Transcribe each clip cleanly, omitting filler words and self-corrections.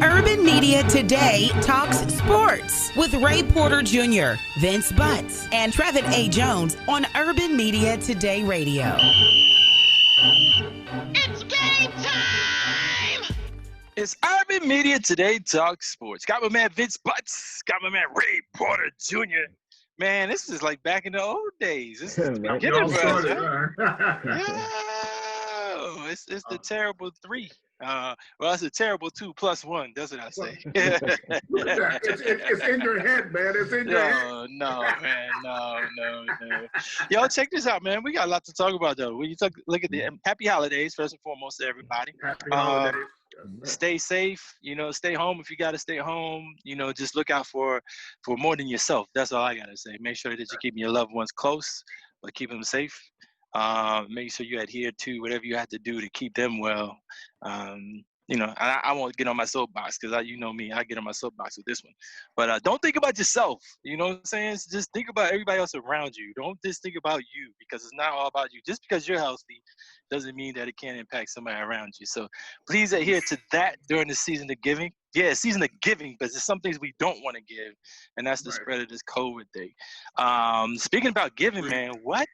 Urban Media Today talks sports with Ray Porter Jr., Vince Butts, and Trevin A. Jones on Urban Media Today Radio. It's game time! It's Urban Media Today Talk Sports. Got my man Vince Butts. Got my man Ray Porter Jr. Man, this is like back in the old days. This is the beginning for us, right? Yo, it's the terrible three. Well, it's a terrible 2 plus 1. That's what I say. It's in your head, man. It's in your head. No, man. No. Yo, check this out, man. We got a lot to talk about, though. When you look at the happy holidays, first and foremost, to everybody. Happy holidays. Stay safe. Stay home if you got to stay home. Just look out for more than yourself. That's all I got to say. Make sure that you're keeping your loved ones close, but keep them safe. Make sure you adhere to whatever you have to do to keep them well. I won't get on my soapbox because you know me, I get on my soapbox with this one. But don't think about yourself. You know what I'm saying? Just think about everybody else around you. Don't just think about you because it's not all about you. Just because you're healthy doesn't mean that it can't impact somebody around you. So please adhere to that during the season of giving. Yeah, season of giving, but there's some things we don't want to give, and that's the spread of this COVID thing. Speaking about giving, man, what?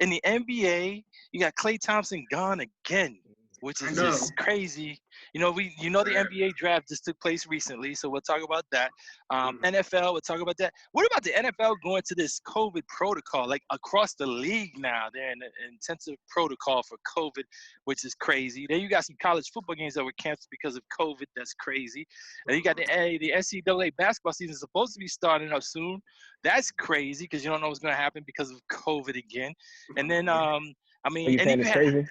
In the NBA, you got Klay Thompson gone again, which is just crazy. The NBA draft just took place recently, so we'll talk about that. NFL, we'll talk about that. What about the NFL going to this COVID protocol, like across the league now? They're in an intensive protocol for COVID, which is crazy. Then you got some college football games that were canceled because of COVID. That's crazy. And you got the NCAA basketball season supposed to be starting up soon. That's crazy because you don't know what's going to happen because of COVID again. And then, crazy?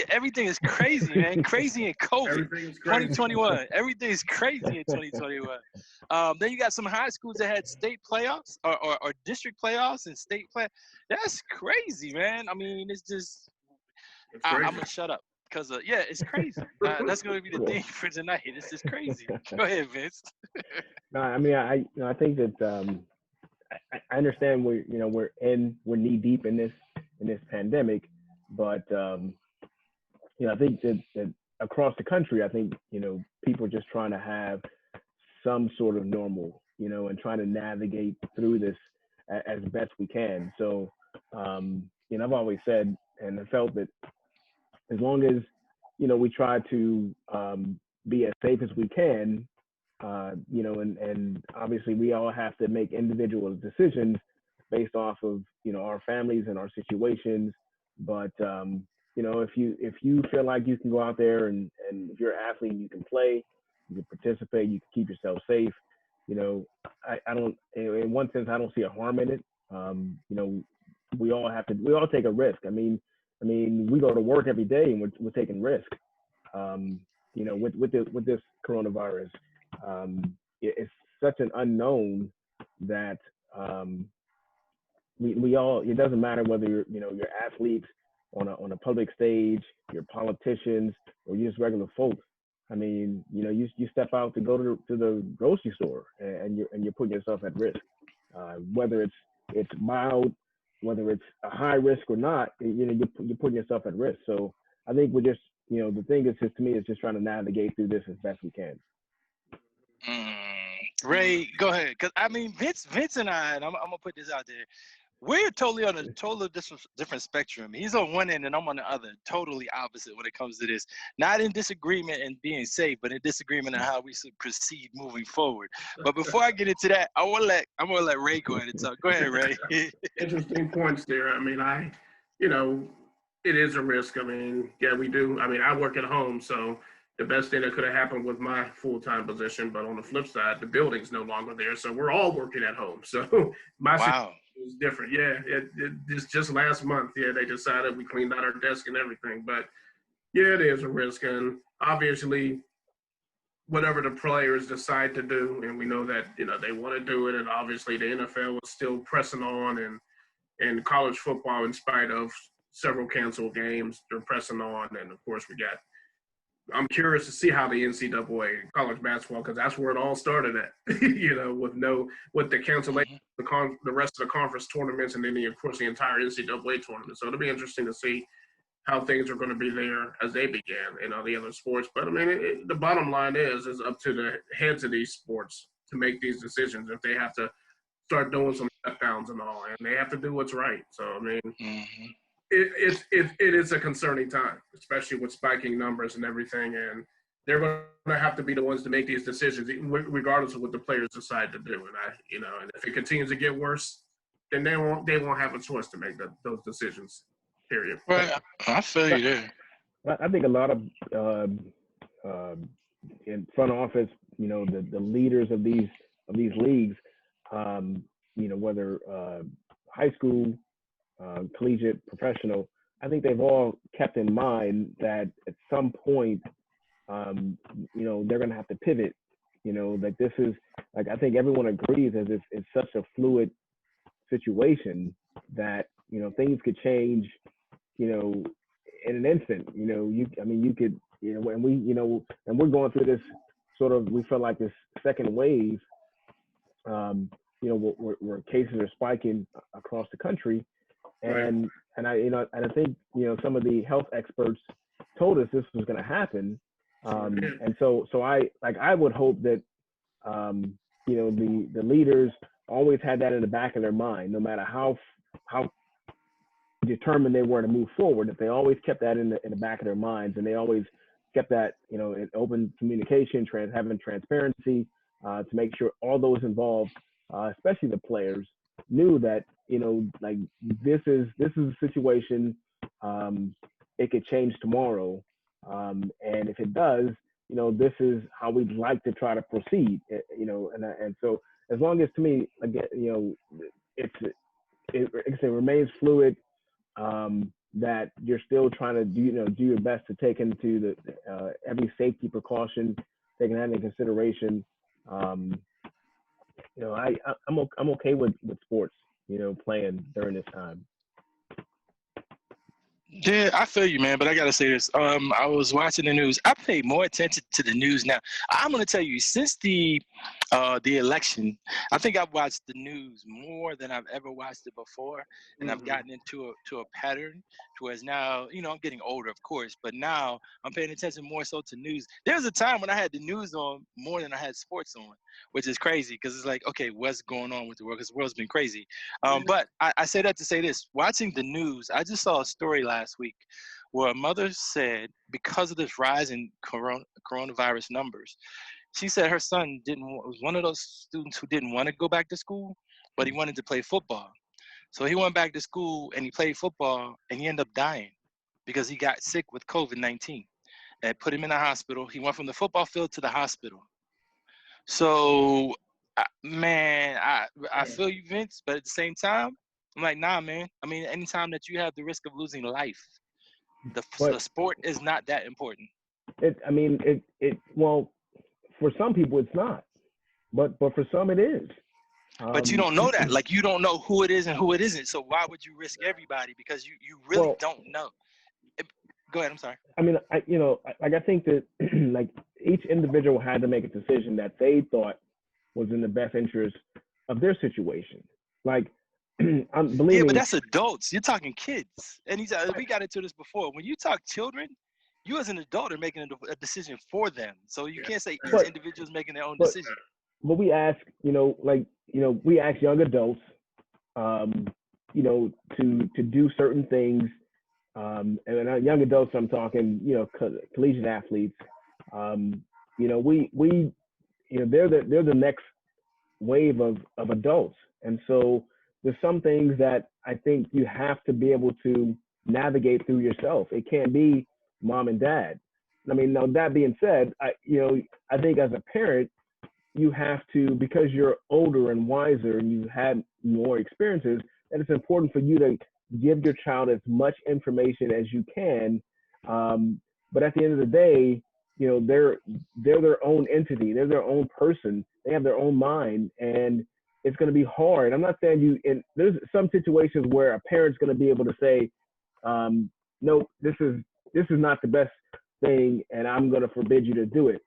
Everything is crazy, man. Crazy in COVID. 2021. Everything is crazy in 2021. Then you got some high schools that had state playoffs or district playoffs and state play. That's crazy, man. I mean, it's just I'm gonna shut up because it's crazy. That's gonna be the thing for tonight. It's just crazy. Go ahead, Vince. No, I mean, I think that I understand we're knee deep in this pandemic, but I think that across the country, I think, people are just trying to have some sort of normal, and trying to navigate through this as best we can. So, I've always said and I felt that as long as, we try to be as safe as we can, and obviously we all have to make individual decisions based off of, our families and our situations. But, if you feel like you can go out there and if you're an athlete, you can play, you can participate, you can keep yourself safe. I don't, in one sense, I don't see a harm in it. We all take a risk. I mean, we go to work every day and we're taking risk. With this coronavirus, it's such an unknown that we all. It doesn't matter whether you're athletes on a public stage, you're politicians, or you're just regular folks. I mean, you step out to go to the grocery store and you're putting yourself at risk. Whether it's mild, whether it's a high risk or not, you're putting yourself at risk. So I think we're just, the thing is just, to me, is just trying to navigate through this as best we can. Ray, go ahead. Because Vince and I'm gonna put this out there. We're totally on a different spectrum. He's on one end and I'm on the other, totally opposite when it comes to this. Not in disagreement and being safe, but in disagreement on how we should proceed moving forward. But before I get into that, I'm gonna let Ray go ahead and talk. Go ahead, Ray. Interesting points there. I mean, it is a risk. I mean, yeah, we do. I mean, I work at home, so the best thing that could have happened with my full-time position, but on the flip side, the building's no longer there, so we're all situation at home. So my situation is different. Yeah, it just last month, they decided we cleaned out our desk and everything. But yeah, it is a risk, and obviously, whatever the players decide to do, and we know that they want to do it, and obviously the NFL is still pressing on, and college football, in spite of several canceled games, they're pressing on, and of course we got I'm curious to see how the NCAA college basketball, because that's where it all started at. With the cancellation, the rest of the conference tournaments, and then of course the entire NCAA tournament. So it'll be interesting to see how things are going to be there as they began in all the other sports. But I mean, the bottom line is up to the heads of these sports to make these decisions if they have to start doing some step downs and all, and they have to do what's right. So I mean, it is a concerning time, especially with spiking numbers and everything, and they're going to have to be the ones to make these decisions, regardless of what the players decide to do. And if it continues to get worse, then they won't have a choice to make those decisions. Period. Right, I feel you there. I think a lot of in front office, the leaders of these leagues, whether high school, collegiate, professional, I think they've all kept in mind that at some point, they're going to have to pivot. That this is I think everyone agrees as it's such a fluid situation that things could change. In an instant, you could, and we're going through this we feel like this second wave, where cases are spiking across the country. And I think, some of the health experts told us this was going to happen. And so I would hope that, the leaders always had that in the back of their mind, no matter how determined they were to move forward, that they always kept that in the back of their minds, and they always kept that in open communication, having transparency, to make sure all those involved, especially the players, knew that this is a situation. It could change tomorrow, and if it does, this is how we'd like to try to proceed. And so as long as, to me, again, it remains fluid. That you're still trying to do your best to take into every safety precaution, taking that into consideration. I'm okay with sports, playing during this time. Yeah, I feel you, man. But I gotta say this. I was watching the news. I pay more attention to the news now. I'm gonna tell you, since the election, I think I've watched the news more than I've ever watched it before, and I've gotten into a pattern. Whereas now, I'm getting older, of course, but now I'm paying attention more so to news. There was a time when I had the news on more than I had sports on, which is crazy because it's like, okay, what's going on with the world? Because the world's been crazy. But I say that to say this: watching the news, I just saw a story last week where a mother said, because of this rise in coronavirus numbers, she said her son was one of those students who didn't want to go back to school, but he wanted to play football. So he went back to school and he played football, and he ended up dying because he got sick with COVID-19 and put him in the hospital. He went from the football field to the hospital. So, man, I feel you, Vince, but at the same time, I'm like, nah, man. I mean, anytime that you have the risk of losing life, the sport is not that important. Well, for some people it's not, but for some it is. But you don't know that. Like, you don't know who it is and who it isn't. So why would you risk everybody? Because you really don't know. Go ahead. I'm sorry. I mean, I think that like each individual had to make a decision that they thought was in the best interest of their situation. Like, but that's adults. You're talking kids. And we got into this before. When you talk children, you as an adult are making a decision for them. So you can't say each individual is making their own decision. But we ask, we ask young adults, to do certain things. And young adults, I'm talking, collegiate athletes. They're the next wave of adults. And so there's some things that I think you have to be able to navigate through yourself. It can't be mom and dad. I mean, now that being said, I think as a parent, you have to, because you're older and wiser and you've had more experiences, that it's important for you to give your child as much information as you can. But at the end of the day, they're their own entity. They're their own person. They have their own mind, and it's going to be hard. I'm not saying there's some situations where a parent's going to be able to say, no, this is not the best thing, and I'm going to forbid you to do it.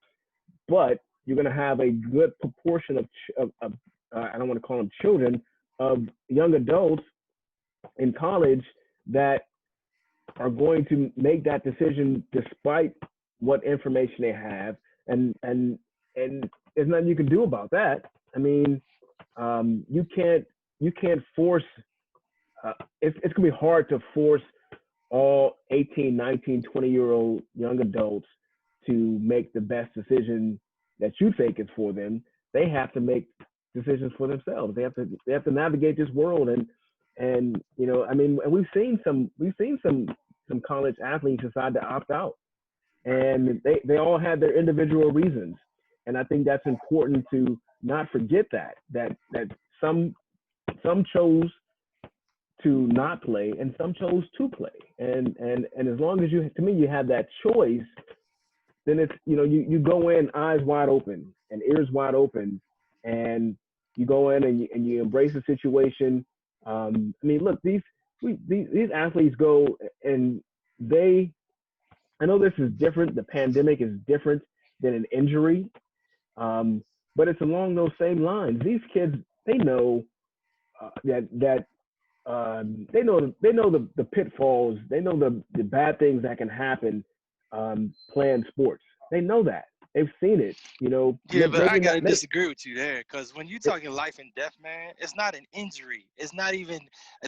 But you're going to have a good proportion of I don't want to call them children, of young adults in college that are going to make that decision despite what information they have, and there's nothing you can do about that. I mean, you can't force. It's going to be hard to force all 18, 19, 20-year-old young adults to make the best decision that you think is for them. They have to make decisions for themselves. They have to navigate this world, and you know, I mean, and we've seen some college athletes decide to opt out, and they all had their individual reasons. And I think that's important to not forget that some chose to not play and some chose to play. And as long as you have that choice, then it's, you know, you go in eyes wide open and ears wide open, and you go in and you embrace the situation. I mean, look, these athletes go and I know this is different. The pandemic is different than an injury, but it's along those same lines. These kids, they know that they know the pitfalls. They know the bad things that can happen playing sports. They know that. They've seen it, you know. Yeah, but I gotta disagree with you there, because when you're talking life and death, man, it's not an injury. It's not even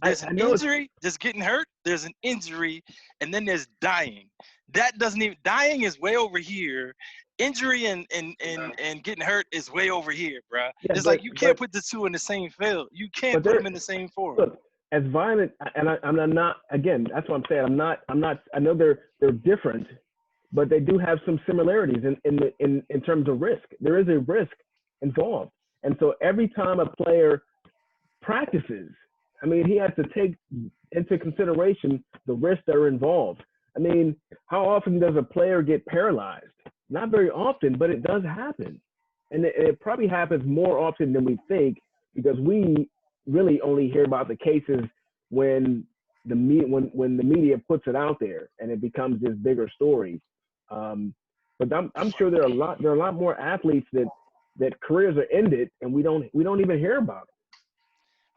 there's an injury, just getting hurt. There's an injury, and then there's dying. That doesn't even dying is way over here. Injury and getting hurt is way over here, bro. Yeah, it's like you can't put the two in the same field. You can't put them in the same forum. Look, as violent, and I'm not. Again, that's what I'm saying. I'm not. I know they're different, but they do have some similarities in terms of risk. There is a risk involved, and so every time a player practices, I mean, he has to take into consideration the risks that are involved. I mean, how often does a player get paralyzed? Not very often, but it does happen, and it probably happens more often than we think, because we really only hear about the cases when the media puts it out there and it becomes this bigger story. But I'm sure there are a lot more athletes that careers are ended and we don't even hear about it.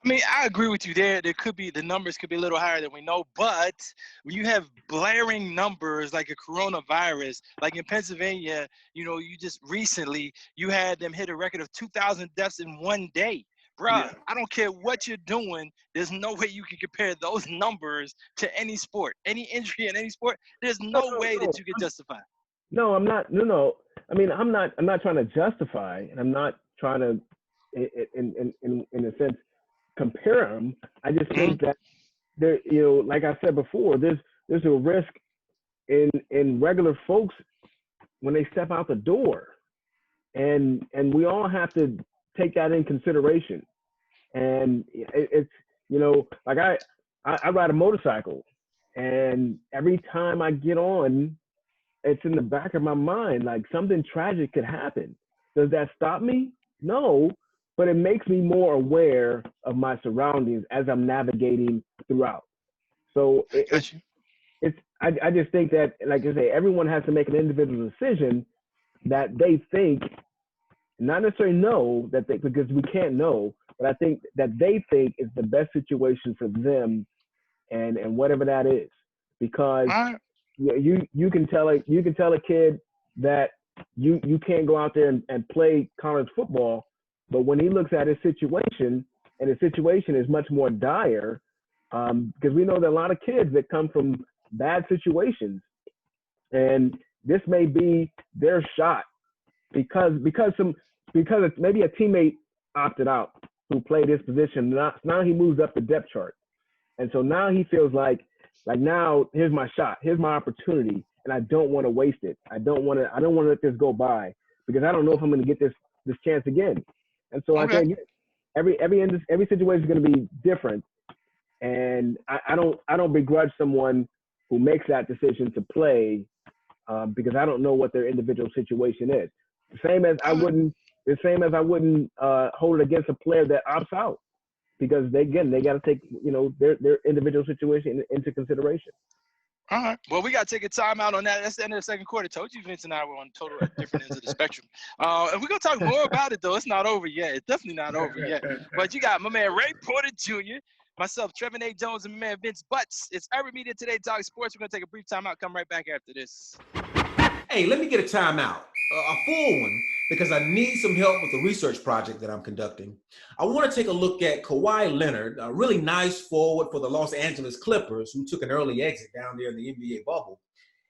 I mean, I agree with you there. There could be, the numbers could be a little higher than we know, but when you have blaring numbers like a coronavirus, like in Pennsylvania, you know, you just recently, you had them hit a record of 2,000 deaths in one day. Bruh, yeah. I don't care what you're doing. There's no way you can compare those numbers to any sport, any injury in any sport. There's no way that you can justify. No, I'm not. No. I mean, I'm not trying to justify, and I'm not trying to, in a sense, compare them. I just think that there, you know, like I said before, there's a risk in regular folks when they step out the door, and we all have to take that in consideration. And it's, you know, like I ride a motorcycle, and every time I get on, it's in the back of my mind, like something tragic could happen. Does that stop me? No, but it makes me more aware of my surroundings as I'm navigating throughout. So I just think that, like I say, everyone has to make an individual decision that they think, not necessarily know that they, because we can't know, but I think that they think is the best situation for them, and whatever that is, because you can tell a kid that you can't go out there and play college football, but when he looks at his situation, and his situation is much more dire, because we know that a lot of kids that come from bad situations, and this may be their shot because maybe a teammate opted out who played his position. Now he moves up the depth chart, and so now he feels like now here's my shot, here's my opportunity, and I don't want to waste it. I don't want to let this go by, because I don't know if I'm going to get this chance again. And so I think every situation is going to be different, and I don't begrudge someone who makes that decision to play, because I don't know what their individual situation is. The same as I wouldn't hold it against a player that opts out, because they got to take, you know, their individual situation into consideration. All right. Well, we got to take a time out on that. That's the end of the second quarter. Told you Vince and I were on total different ends of the spectrum. And we're going to talk more about it, though. It's not over yet. It's definitely not over yet. But you got my man Ray Porter Jr., myself, Trevin A. Jones, and my man Vince Butts. It's Urban Media Today Talk Sports. We're going to take a brief time out. Come right back after this. Hey, let me get a timeout, a full one, because I need some help with the research project that I'm conducting. I want to take a look at Kawhi Leonard, a really nice forward for the Los Angeles Clippers, who took an early exit down there in the NBA bubble.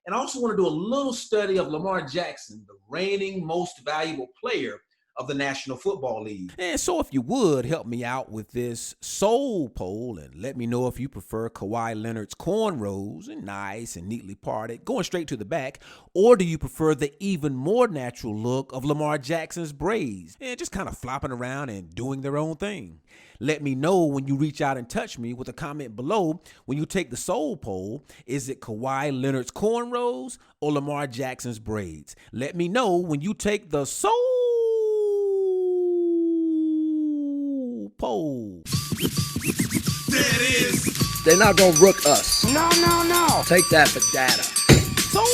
And I also want to do a little study of Lamar Jackson, the reigning most valuable player of the National Football League. And so if you would help me out with this soul poll and let me know if you prefer Kawhi Leonard's cornrows and nice and neatly parted, going straight to the back, or do you prefer the even more natural look of Lamar Jackson's braids and just kind of flopping around and doing their own thing? Let me know when you reach out and touch me with a comment below when you take the soul poll. Is it Kawhi Leonard's cornrows or Lamar Jackson's braids? Let me know when you take the soul poll. There it is. They're not gonna rook us. No. Take that for data. Soul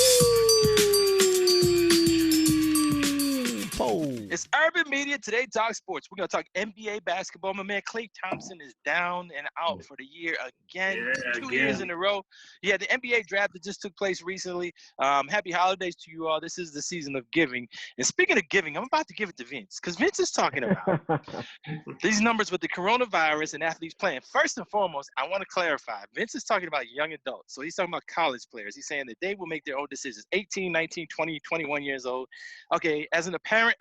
poll. It's Urban Media Today Talk Sports. We're going to talk NBA basketball. My man Klay Thompson is down and out for the year again, two years in a row. Yeah, the NBA draft that just took place recently. Happy holidays to you all. This is the season of giving. And speaking of giving, I'm about to give it to Vince because Vince is talking about these numbers with the coronavirus and athletes playing. First and foremost, I want to clarify. Vince is talking about young adults. So he's talking about college players. He's saying that they will make their own decisions. 18, 19, 20, 21 years old. Okay, as a parent,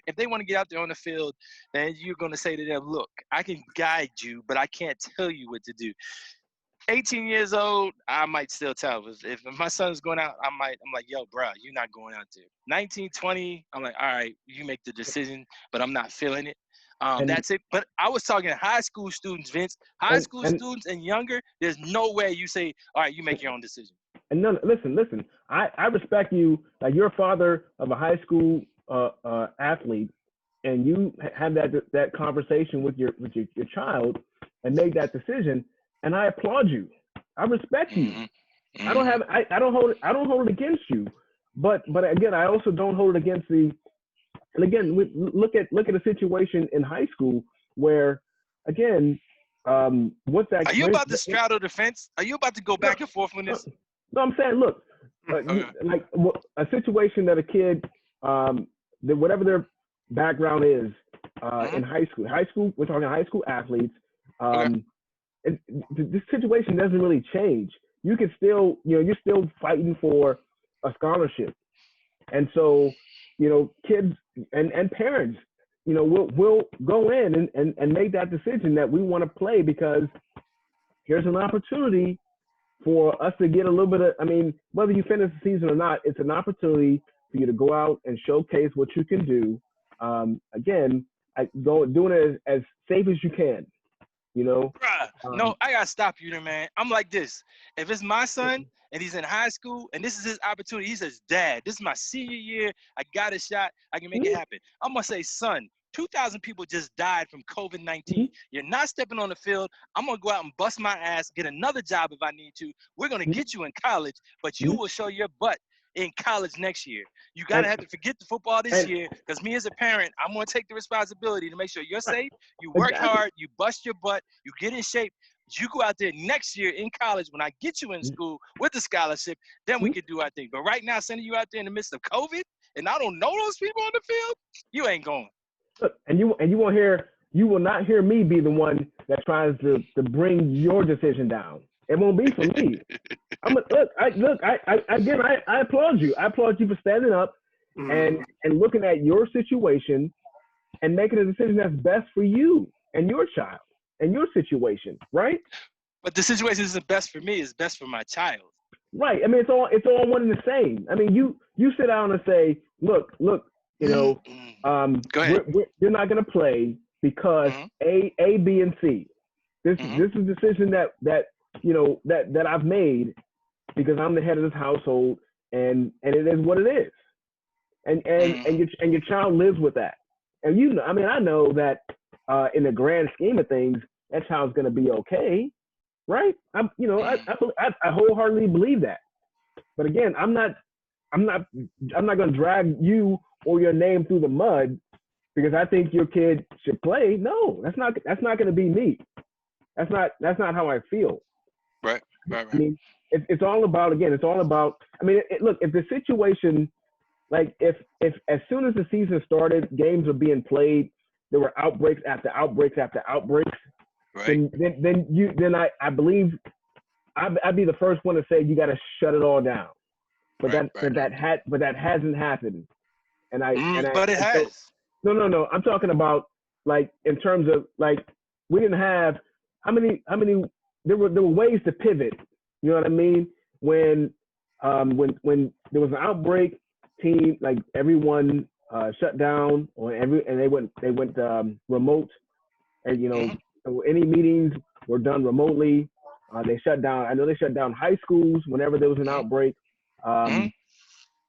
if they want to get out there on the field, then you're going to say to them, look, I can guide you, but I can't tell you what to do. 18 years old, I might still tell. If my son's going out, I'm like, yo, bro, you're not going out there. 19, 20, I'm like, all right, you make the decision, but I'm not feeling it. That's it. But I was talking to high school students, Vince. High school students and younger, there's no way you say, all right, you make your own decision. And no, listen. I respect you. Like, you're a father of a high school athlete, and you have that conversation with your child and make that decision. And I applaud you. I respect you. Mm-hmm. I don't hold it against you. But again, I also don't hold it against the. And again, look at a situation in high school where, again, what's that? Are you about to straddle the fence? Are you about to go back and forth on this? No, I'm saying, look, like a situation that a kid, that whatever their background is, in high school, we're talking high school athletes. This situation doesn't really change. You can still, you're still fighting for a scholarship, and so, kids and parents, will go in and make that decision that we want to play because here's an opportunity for us to get a little bit of, whether you finish the season or not, it's an opportunity for you to go out and showcase what you can do. Again, doing it as safe as you can, Bruh, no, I gotta stop you there, man. I'm like this. If it's my son and he's in high school and this is his opportunity, he says, Dad, this is my senior year. I got a shot. I can make it happen. I'm gonna say, son, 2,000 people just died from COVID-19. You're not stepping on the field. I'm going to go out and bust my ass, get another job if I need to. We're going to get you in college, but you will show your butt in college next year. You got to have to forget the football this year because me as a parent, I'm going to take the responsibility to make sure you're safe, you work hard, you bust your butt, you get in shape. You go out there next year in college when I get you in school with the scholarship, then we can do our thing. But right now, sending you out there in the midst of COVID and I don't know those people on the field, you ain't going. Look, and you will not hear me be the one that tries to bring your decision down. It won't be for me. I applaud you. I applaud you for standing up and looking at your situation and making a decision that's best for you and your child and your situation, right? But the situation isn't best for me; it's best for my child. Right. It's all one and the same. You sit down and say, look. Go ahead. You're not going to play because A, B, and C. This is a decision that I've made because I'm the head of this household, and it is what it is. And your child lives with that. And I know that in the grand scheme of things, that child's going to be okay, right? I wholeheartedly believe that. But again, I'm not going to drag you or your name through the mud because I think your kid should play. No, that's not going to be me. That's not how I feel. Right. I mean, it's all about, again, it's all about, I mean, look, if the situation, like if as soon as the season started, games were being played, there were outbreaks after outbreaks after outbreaks, Right. then I believe I'd be the first one to say you got to shut it all down. But that hasn't happened. But it has. No. I'm talking about like in terms of like we didn't have how many there were ways to pivot. You know what I mean? When there was an outbreak, team like everyone shut down and they went remote, and so any meetings were done remotely. They shut down. I know they shut down high schools whenever there was an outbreak, and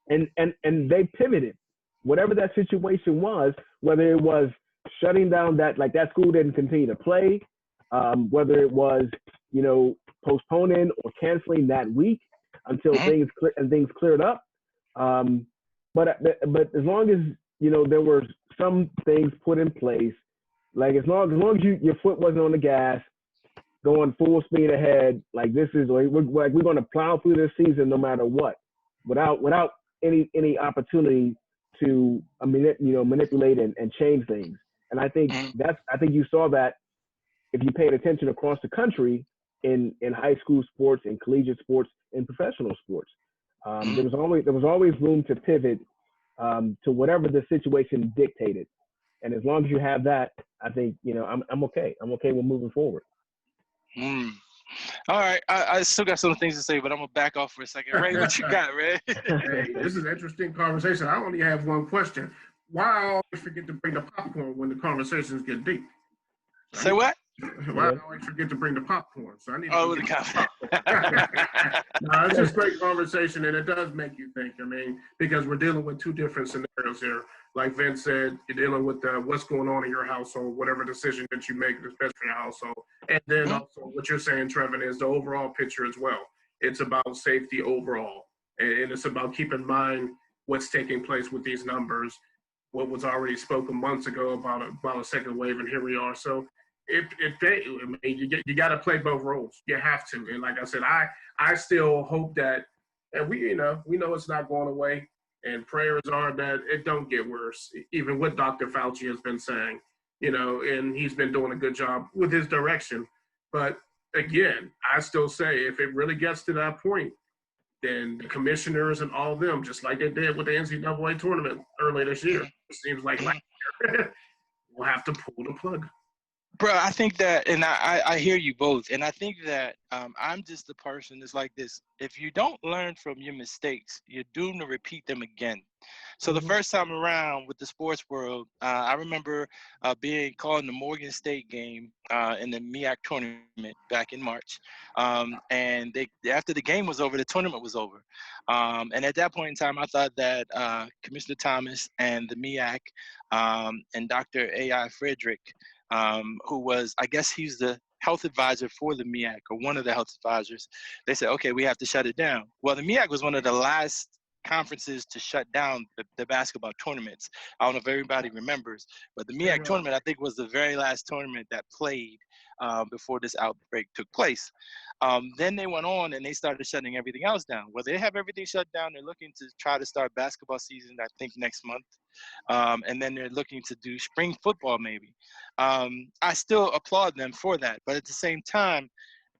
they pivoted. Whatever that situation was, whether it was shutting down that school didn't continue to play, whether it was postponing or canceling that week until things cleared up. But as long as there were some things put in place, like as long as your foot wasn't on the gas, going full speed ahead, like this is we're going to plow through this season no matter what, without any opportunity to manipulate and change things. And I think you saw that if you paid attention across the country in high school sports, in collegiate sports, in professional sports. There was always room to pivot to whatever the situation dictated. And as long as you have that, I think I'm okay. I'm okay with moving forward. All right, I still got some things to say, but I'm gonna back off for a second. Ray, what you got, Ray? Hey, this is an interesting conversation. I only have one question. Why I always forget to bring the popcorn when the conversations get deep? Say what? Why I always forget to bring the popcorn? So I need to the popcorn. No, it's just great conversation, and it does make you think. I mean, because we're dealing with two different scenarios here. Like Vince said, you're dealing with what's going on in your household, whatever decision that you make is best for your household. And then also what you're saying, Trevin, is the overall picture as well. It's about safety overall. And it's about keeping in mind what's taking place with these numbers, what was already spoken months ago about a second wave, and here we are. So you got to play both roles. You have to. And like I said, I still hope that, and we know it's not going away. And prayers are that it don't get worse, even what Dr. Fauci has been saying, and he's been doing a good job with his direction. But again, I still say if it really gets to that point, then the commissioners and all of them, just like they did with the NCAA tournament earlier this year, it seems like last year, we'll have to pull the plug. Bro, I think that, and I hear you both, and I think that I'm just the person that's like this. If you don't learn from your mistakes, you're doomed to repeat them again. So the first time around with the sports world, I remember being called in the Morgan State game in the MEAC tournament back in March. And after the game was over, the tournament was over. And at that point in time, I thought that Commissioner Thomas and the MEAC and Dr. A.I. Frederick, who was, I guess he's the health advisor for the MEAC, or one of the health advisors, they said, okay, we have to shut it down. Well, the MEAC was one of the last conferences to shut down the basketball tournaments. I don't know if everybody remembers, but the MEAC tournament, I think, was the very last tournament that played before this outbreak took place. Then they went on and they started shutting everything else down. Well, they have everything shut down. They're looking to try to start basketball season, I think, next month. And then they're looking to do spring football maybe. I still applaud them for that. But at the same time,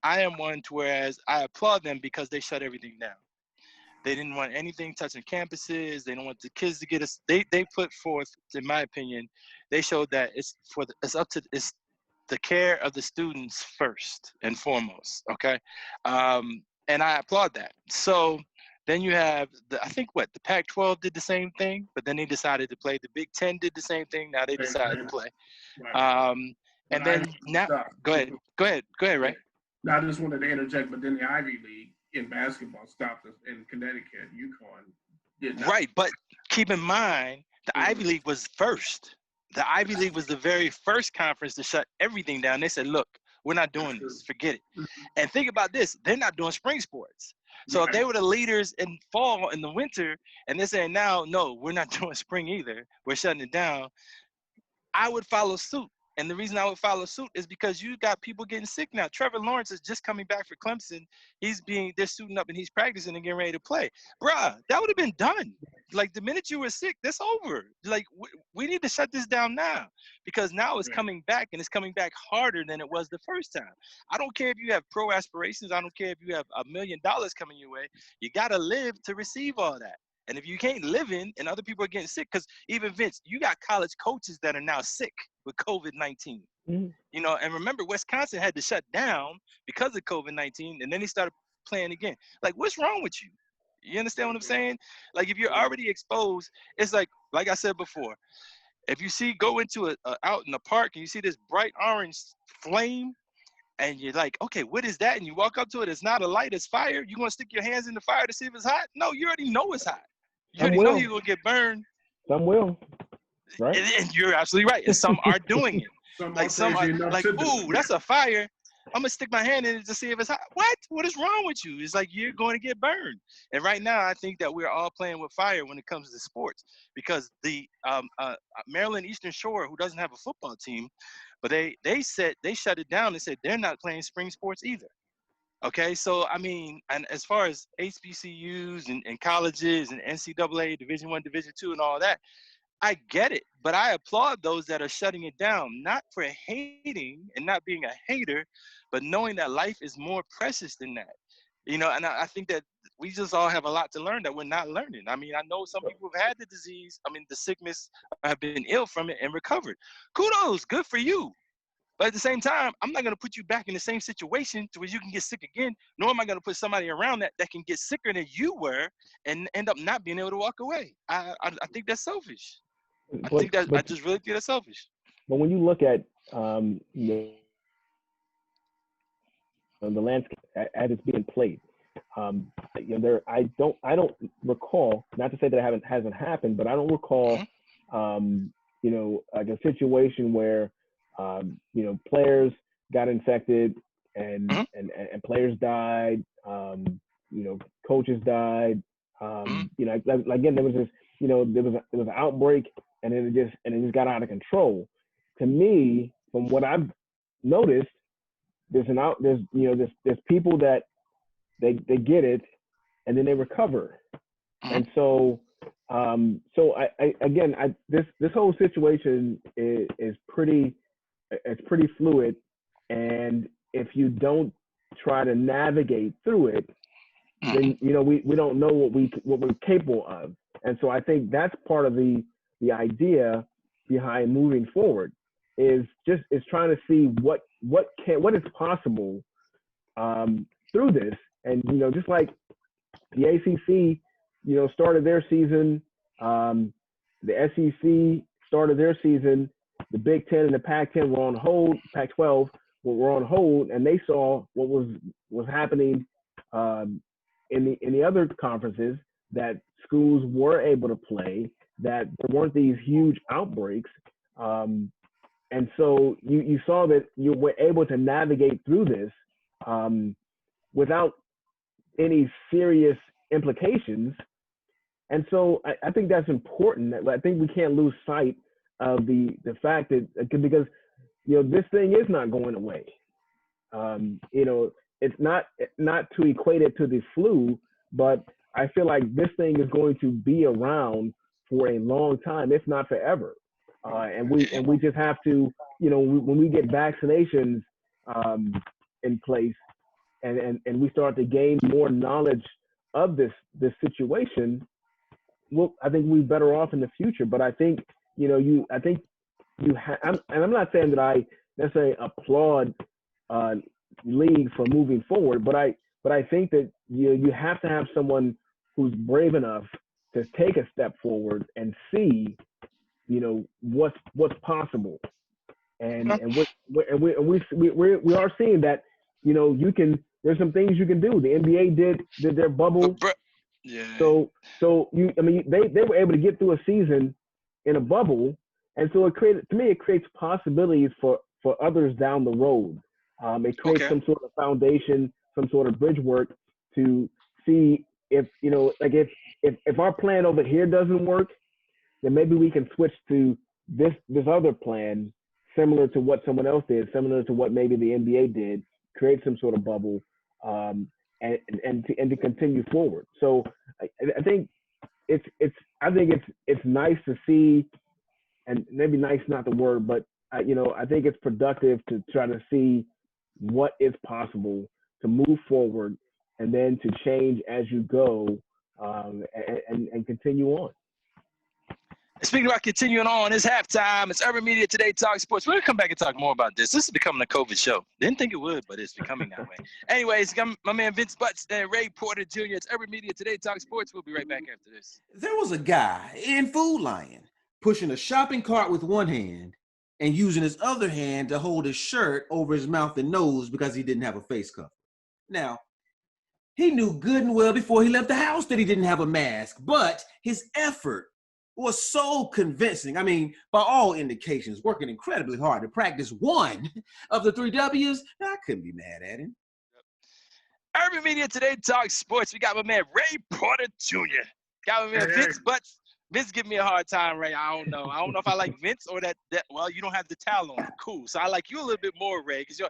I am one to whereas I applaud them because they shut everything down. They didn't want anything touching campuses. They don't want the kids to get us. They put forth, in my opinion, they showed that it's the care of the students first and foremost. Okay, and I applaud that. So then you have the Pac-12 did the same thing, but then they decided to play. The Big Ten did the same thing. Now they decided to play. And then now, go ahead, Ray. Now I just wanted to interject, but then the Ivy League in basketball stopped us in Connecticut, UConn. Right, but keep in mind, the Ivy League was first. The Ivy League was the very first conference to shut everything down. They said, look, we're not doing this. Forget it. And think about this. They're not doing spring sports. So if they were the leaders in fall, in the winter, and they're saying now, no, we're not doing spring either, we're shutting it down, I would follow suit. And the reason I would follow suit is because you got people getting sick now. Trevor Lawrence is just coming back for Clemson. They're suiting up and he's practicing and getting ready to play. Bruh, that would have been done. Like the minute you were sick, that's over. Like we need to shut this down now, because now it's coming back, and it's coming back harder than it was the first time. I don't care if you have pro aspirations. I don't care if you have $1 million coming your way. You got to live to receive all that. And if you can't live in and other people are getting sick, because even Vince, you got college coaches that are now sick with COVID-19. You know, and remember, Wisconsin had to shut down because of COVID-19, and then they started playing again. Like, what's wrong with you? You understand what I'm saying? Like, if you're already exposed, it's like I said before, if you go into out in the park and you see this bright orange flame, and you're like, okay, what is that? And you walk up to it, it's not a light, it's fire. You gonna stick your hands in the fire to see if it's hot? No, you already know it's hot. You already know you're gonna get burned. Some will, right? And you're absolutely right. And some are doing it. Some are like, ooh, that's a fire. I'm gonna stick my hand in it to see if it's hot. What is wrong with you? It's like you're going to get burned. And right now, I think that we're all playing with fire when it comes to sports, because the Maryland Eastern Shore, who doesn't have a football team, but they shut it down and said they're not playing spring sports either. Okay, so I mean, and as far as HBCUs and colleges and NCAA, Division I, Division II, and all that, I get it, but I applaud those that are shutting it down, not for hating and not being a hater, but knowing that life is more precious than that. You know, and I think that we just all have a lot to learn that we're not learning. I mean, I know some people have had the disease, the sickness, have been ill from it and recovered. Kudos, good for you. But at the same time, I'm not going to put you back in the same situation to where you can get sick again, nor am I going to put somebody around that can get sicker than you were and end up not being able to walk away. I think that's selfish. I just really think that's selfish. But when you look at the landscape as it's being played, I don't recall, not to say that it hasn't happened, but I don't recall, like a situation where players got infected and players died, coaches died. Again, there was this, there was an outbreak, and then it just got out of control. To me, from what I've noticed, there's people that they get it and then they recover. And so this whole situation is pretty fluid, and if you don't try to navigate through it, then we don't know what we're capable of. And so I think that's part of the idea behind moving forward is trying to see what is possible through this. And just like the ACC started their season, the SEC started their season, the Big Ten and the Pac-10 were on hold, Pac-12 were on hold, and they saw what was happening in the other conferences, that schools were able to play, that there weren't these huge outbreaks. And so you saw that you were able to navigate through this without any serious implications. And so I think that's important. I think we can't lose sight of the fact that, because this thing is not going away. It's not to equate it to the flu, but I feel like this thing is going to be around for a long time, if not forever. And we just have to, when we get vaccinations in place and we start to gain more knowledge of this situation, I think we're better off in the future. But I think, and I'm not saying that I necessarily applaud league for moving forward, but I think that you have to have someone who's brave enough to take a step forward and see, what's possible, and we are seeing that, there's some things you can do. The NBA did their bubble. Yeah. So they were able to get through a season in a bubble, and so it creates possibilities for others down the road. It creates some sort of foundation, some sort of bridge work to see if, like if our plan over here doesn't work, then maybe we can switch to this other plan, similar to what someone else did, similar to what maybe the NBA did, create some sort of bubble, and to continue forward. So I think it's nice to see, and maybe nice not the word, but I think it's productive to try to see what is possible to move forward, and then to change as you go, and continue on. Speaking about continuing on, it's halftime. It's Urban Media Today Talk Sports. We're going to come back and talk more about this. This is becoming a COVID show. Didn't think it would, but it's becoming that way. Anyways, my man Vince Butts and Ray Porter Jr. It's Urban Media Today Talk Sports. We'll be right back after this. There was a guy in Food Lion pushing a shopping cart with one hand and using his other hand to hold his shirt over his mouth and nose because he didn't have a face cover. Now, he knew good and well before he left the house that he didn't have a mask, but his effort was so convincing. I mean, by all indications, working incredibly hard to practice one of the 3 W's. I couldn't be mad at him. Urban Media Today Talk Sports. We got my man Ray Porter Jr. Got my man Vince Butts. Vince give me a hard time, Ray. I don't know if I like Vince or that. Well, you don't have the towel on. Cool. So I like you a little bit more, Ray, because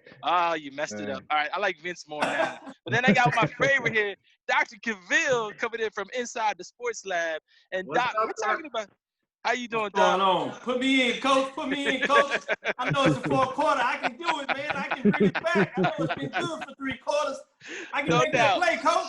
you messed it up. All right, I like Vince more now. But then I got my favorite here, Dr. Cavil, coming in from inside the sports lab. And Doc, we're talking about how you doing, Doc? What's going on? Put me in, coach. Put me in, coach. I know it's the fourth quarter. I can do it, man. I can bring it back. I know it's been good for 3 quarters. I can make that play, coach.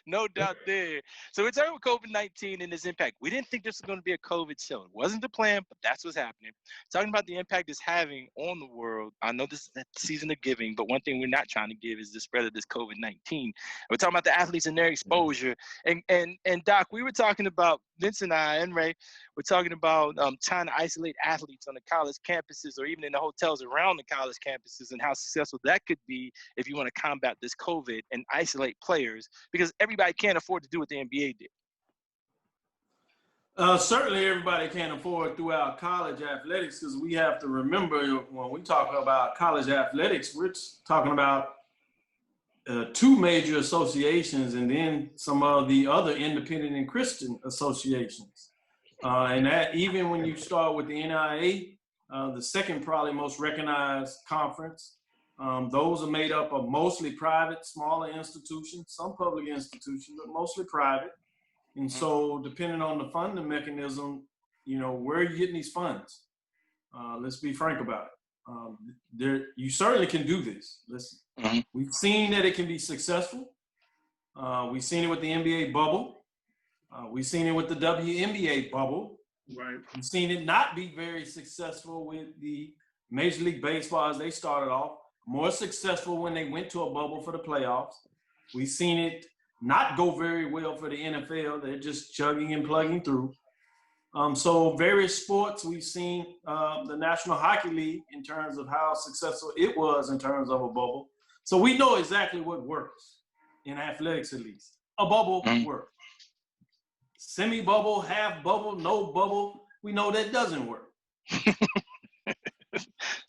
No doubt there. So we're talking about COVID-19 and its impact. We didn't think this was going to be a COVID show. It wasn't the plan, but that's what's happening. Talking about the impact it's having on the world. I know this is the season of giving, but one thing we're not trying to give is the spread of this COVID-19. We're talking about the athletes and their exposure. And Doc, we were talking about, Vince and I and Ray, we're talking about trying to isolate athletes on the college campuses or even in the hotels around the college campuses, and how successful that could be if you want to combat this COVID and isolate players, because everybody can't afford to do what the NBA did. Certainly everybody can't afford throughout college athletics, because we have to remember when we talk about college athletics, we're talking about 2 major associations and then some of the other independent and Christian associations. And that even when you start with the NIA, the second probably most recognized conference, those are made up of mostly private, smaller institutions, some public institutions, but mostly private. And so depending on the funding mechanism, where are you getting these funds? Let's be frank about it. You certainly can do this. Listen, we've seen that it can be successful. We've seen it with the NBA bubble. We've seen it with the WNBA bubble. Right. We've seen it not be very successful with the Major League Baseball as they started off. More successful when they went to a bubble for the playoffs. We've seen it not go very well for the NFL. They're just chugging and plugging through. So various sports, we've seen the National Hockey League in terms of how successful it was in terms of a bubble. So we know exactly what works in athletics, at least. A bubble works. Semi-bubble, half bubble, no bubble, we know that doesn't work.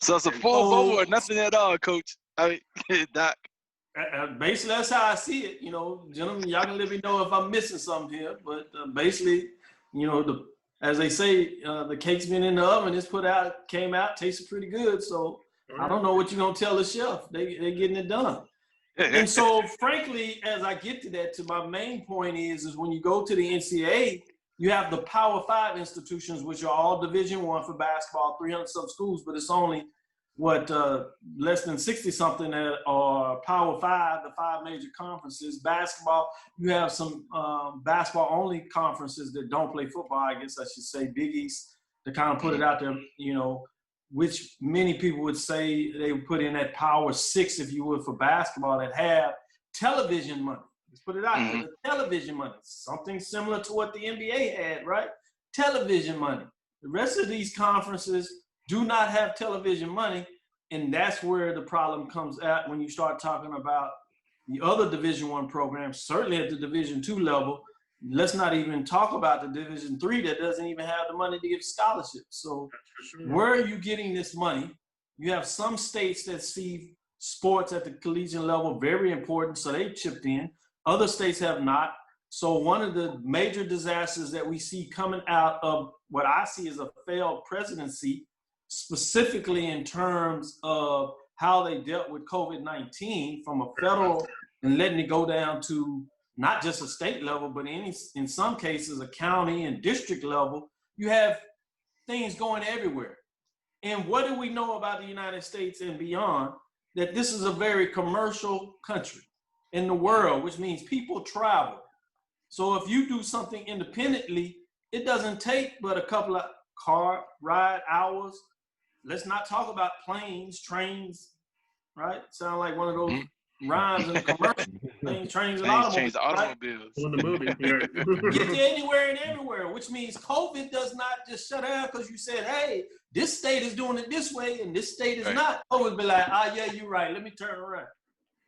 So it's a full bubble or nothing at all, Coach. I mean, Doc. Basically, that's how I see it. Gentlemen, y'all can let me know if I'm missing something here. But basically, as they say, the cake's been in the oven. It's came out, tasted pretty good. So I don't know what you're gonna tell the chef. They're getting it done. And so, frankly, as I get to that, my main point is when you go to the NCAA, you have the Power 5 institutions, which are all Division I for basketball, 300-some schools, but it's only, less than 60-something that are Power 5, the 5 major conferences. Basketball, you have some basketball-only conferences that don't play football, I guess I should say, Big East, to kind of put it out there, which many people would say they would put in that Power 6, if you would, for basketball, that have television money. Let's put it out there, the television money, something similar to what the NBA had, right? Television money. The rest of these conferences do not have television money, and that's where the problem comes at when you start talking about the other Division I programs, certainly at the Division II level. Let's not even talk about the Division III that doesn't even have the money to give scholarships. So where are you getting this money? You have some states that see sports at the collegiate level, very important. So they chipped in. Other states have not. So one of the major disasters that we see coming out of what I see as a failed presidency, specifically in terms of how they dealt with COVID-19 from a federal and letting it go down to not just a state level, but in some cases, a county and district level, you have things going everywhere. And what do we know about the United States and beyond? That this is a very commercial country in the world, which means people travel. So if you do something independently, it doesn't take but a couple of car ride hours. Let's not talk about planes, trains, right? Sound like one of those rhymes in the commercial. Planes, trains, and automobiles. Automobiles. On the movie. Get you anywhere and everywhere, which means COVID does not just shut down because you said, hey, this state is doing it this way and this state is not. COVID be like, yeah, you're right. Let me turn around.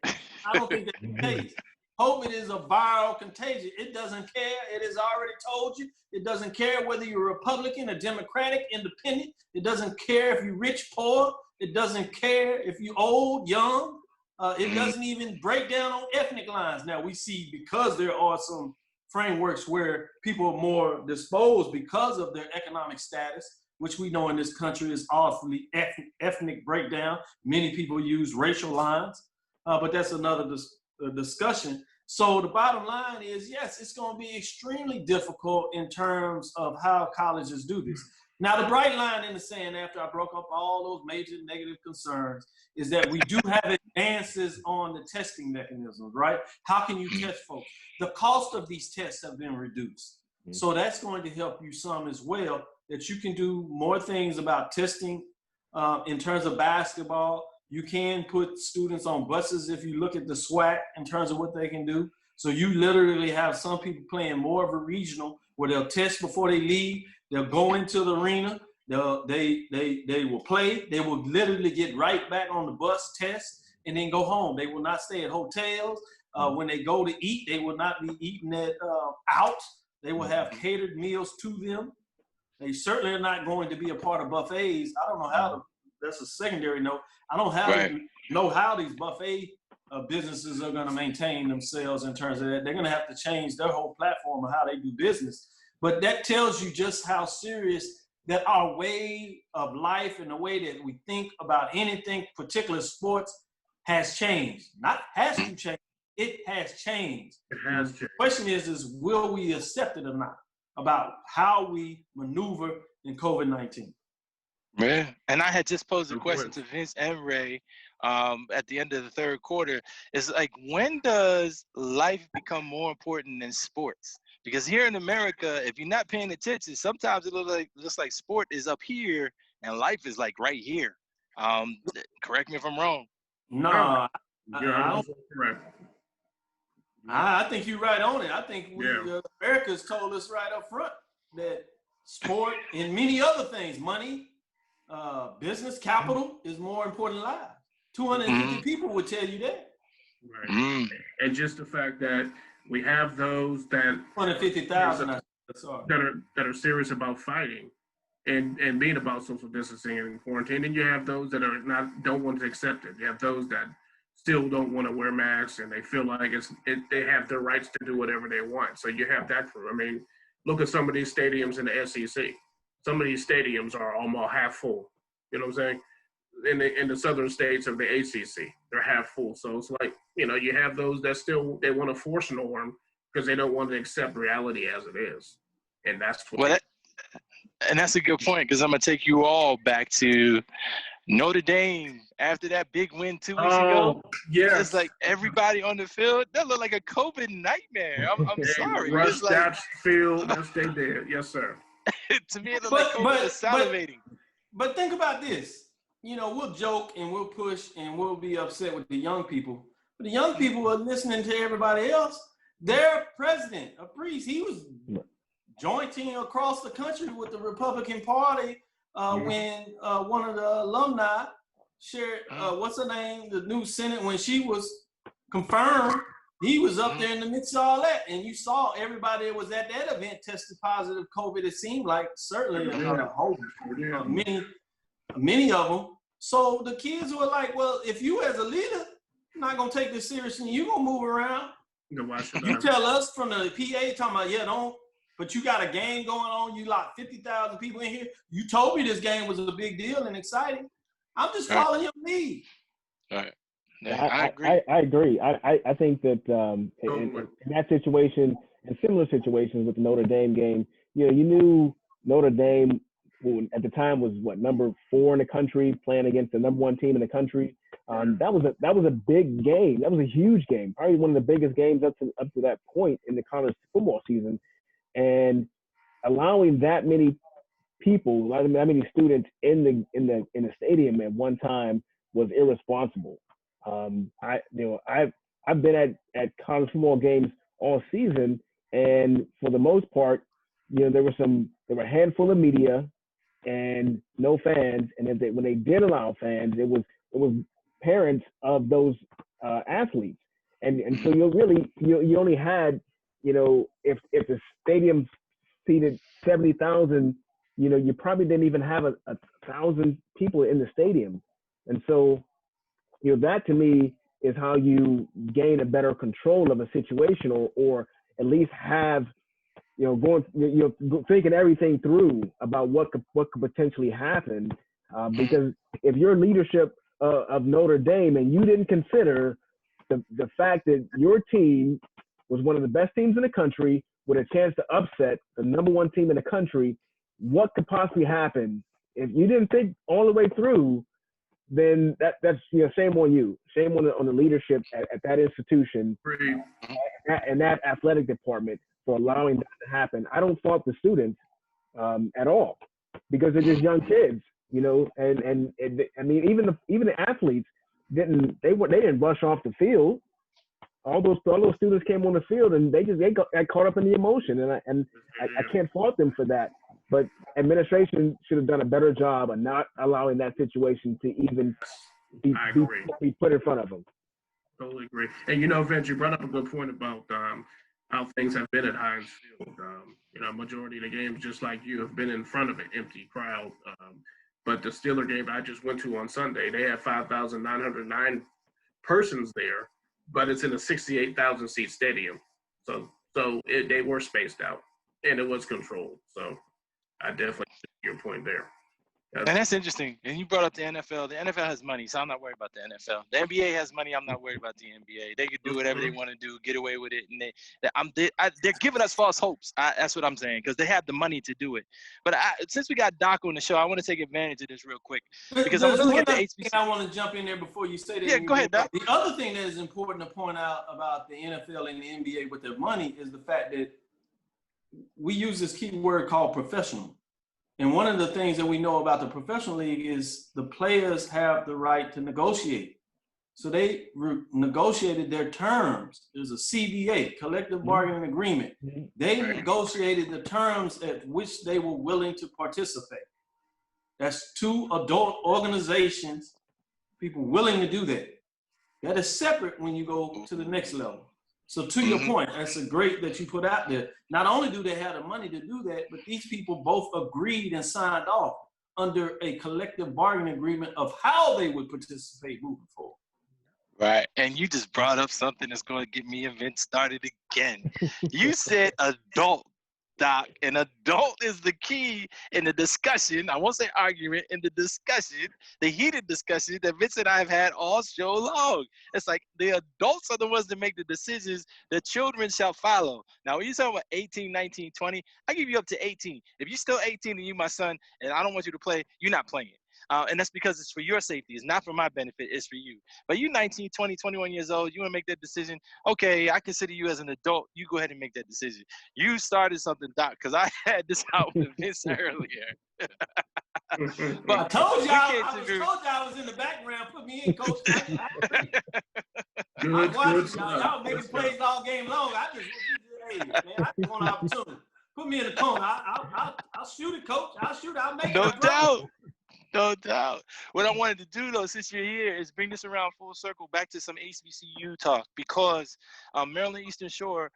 I don't think that's the case. COVID is a viral contagion. It doesn't care. It has already told you. It doesn't care whether you're Republican or Democratic, independent. It doesn't care if you're rich, poor. It doesn't care if you're old, young. It doesn't even break down on ethnic lines. Now we see, because there are some frameworks where people are more disposed because of their economic status, which we know in this country is awfully ethnic breakdown. Many people use racial lines, but that's another discussion. So the bottom line is, yes, it's going to be extremely difficult in terms of how colleges do this. Now, the bright line in the sand, after I broke up all those major negative concerns, is that we do have advances on the testing mechanisms, right? How can you test folks? The cost of these tests have been reduced. So that's going to help you some as well, that you can do more things about testing in terms of basketball. You can put students on buses if you look at the SWAC in terms of what they can do. So you literally have some people playing more of a regional where they'll test before they leave. They'll go into the arena. They will play. They will literally get right back on the bus, test, and then go home. They will not stay at hotels. When they go to eat, they will not be eating out. They will have catered meals to them. They certainly are not going to be a part of buffets. I don't know how that's a secondary note. I don't know how these buffet businesses are going to maintain themselves in terms of that. They're going to have to change their whole platform of how they do business. But that tells you just how serious that our way of life and the way that we think about anything, particular sports, has changed. Not has to change, it has changed. It has changed. The question is will we accept it or not about how we maneuver in COVID-19? Yeah, and I had just posed a question to Vince and Ray at the end of the third quarter. It's like, when does life become more important than sports? Because here in America, if you're not paying attention, sometimes it looks like sport is up here and life is like right here. Correct me if I'm wrong. No, correct. I think you're right on it. I think America's told us right up front that sport and many other things, money, business, capital, is more important than lives. 250 people would tell you that. Right. And just the fact that we have those that 250,000 that are serious about fighting and being about social distancing and quarantine, and you have those that don't want to accept it. You have those that still don't want to wear masks and they feel like they have their rights to do whatever they want. So you have that crew. I mean, look at some of these stadiums in the SEC. Some of these stadiums are almost half full. You know what I'm saying? In the southern states of the ACC, they're half full. So it's like, you have those that still, they want to force norm because they don't want to accept reality as it is. And that's what. And that's a good point, because I'm going to take you all back to Notre Dame after that big win 2 weeks ago. Yeah. It's like everybody on the field, that looked like a COVID nightmare. I'm sorry. Rushed that field. Yes, they did. Yes, sir. To me, it looked like COVID was salivating. But think about this. We'll joke and we'll push and we'll be upset with the young people. But the young people are listening to everybody else. Their president, a priest, he was jointing across the country with the Republican Party when one of the alumni shared, what's her name, the new Senate, when she was confirmed, he was up there in the midst of all that. And you saw everybody that was at that event tested positive COVID, it seemed like, certainly many of them. So the kids were like, well, if you as a leader not gonna take this seriously, you gonna move around. You tell us from the PA talking about, yeah, don't, but you got a game going on, you locked 50,000 people in here. You told me this game was a big deal and exciting. I'm just following your lead. All right. Yeah, I agree. I agree. I think that in that situation, in similar situations with the Notre Dame game, you knew Notre Dame, who at the time was number 4 in the country, playing against the number 1 team in the country. That was a big game. That was a huge game, probably one of the biggest games up to that point in the college football season. And allowing that many people, that many students in the stadium at one time was irresponsible. I've been at college football games all season, and for the most part, there were a handful of media and no fans. And when they did allow fans, it was parents of those athletes. And so you only had, if the stadium seated 70,000, you probably didn't even have a 1,000 people in the stadium. And so, that to me is how you gain a better control of a situation, or at least have, thinking everything through about what could potentially happen. Because if your leadership of Notre Dame, and you didn't consider the fact that your team was one of the best teams in the country with a chance to upset the number 1 team in the country, what could possibly happen? If you didn't think all the way through, then that's shame on you. Shame on the leadership at that institution and that athletic department for allowing that to happen. I don't fault the students at all, because they're just young kids, and I mean, even the athletes didn't rush off the field. All those students came on the field, and they got caught up in the emotion, and I can't fault them for that. But administration should have done a better job of not allowing that situation to even be put in front of them. Totally agree. And Vince, you brought up a good point about how things have been at Heinz Field. Majority of the games, just like you, have been in front of an empty crowd. But the Steeler game I just went to on Sunday, they had 5,909 persons there, but it's in a 68,000 seat stadium. So they were spaced out, and it was controlled. So I definitely see your point there. And that's interesting. And you brought up the NFL. The NFL has money, so I'm not worried about the NFL. The NBA has money. I'm not worried about the NBA. They can do whatever they want to do, get away with it, and they're giving us false hopes. That's what I'm saying, because they have the money to do it. But since we got Doc on the show, I want to take advantage of this real quick, because I was looking at the HBCU. I want to jump in there before you say that. Yeah, go ahead, Doc. The other thing that is important to point out about the NFL and the NBA with their money is the fact that we use this key word called professional. And one of the things that we know about the professional league is the players have the right to negotiate. So they negotiated their terms. There's a CBA, collective bargaining agreement. They negotiated the terms at which they were willing to participate. That's 2 adult organizations, people willing to do that. That is separate when you go to the next level. So to your point, that's great that you put out there. Not only do they have the money to do that, but these people both agreed and signed off under a collective bargaining agreement of how they would participate moving forward. Right. And you just brought up something that's going to get me and Vince started again. You said adult, Doc, and adult is the key in the discussion. I won't say argument, in the discussion, the heated discussion that Vince and I have had all show long. It's like the adults are the ones that make the decisions. The children shall follow. Now, when you're talking about 18, 19, 20, I give you up to 18. If you're still 18 and you my son, and I don't want you to play, you're not playing. And that's because it's for your safety. It's not for my benefit. It's for you. But you 19, 20, 21 years old, you want to make that decision. Okay, I consider you as an adult. You go ahead and make that decision. You started something, Doc, because I had this out with Vince earlier. But I told y'all I was in the background. Put me in, Coach. Y'all making plays all game long. I just want an opportunity. Put me in the corner. I'll shoot it, Coach. I'll shoot it. I'll make it. No doubt. No doubt. What I wanted to do, though, since you're here, is bring this around full circle back to some HBCU talk, because Maryland Eastern Shore,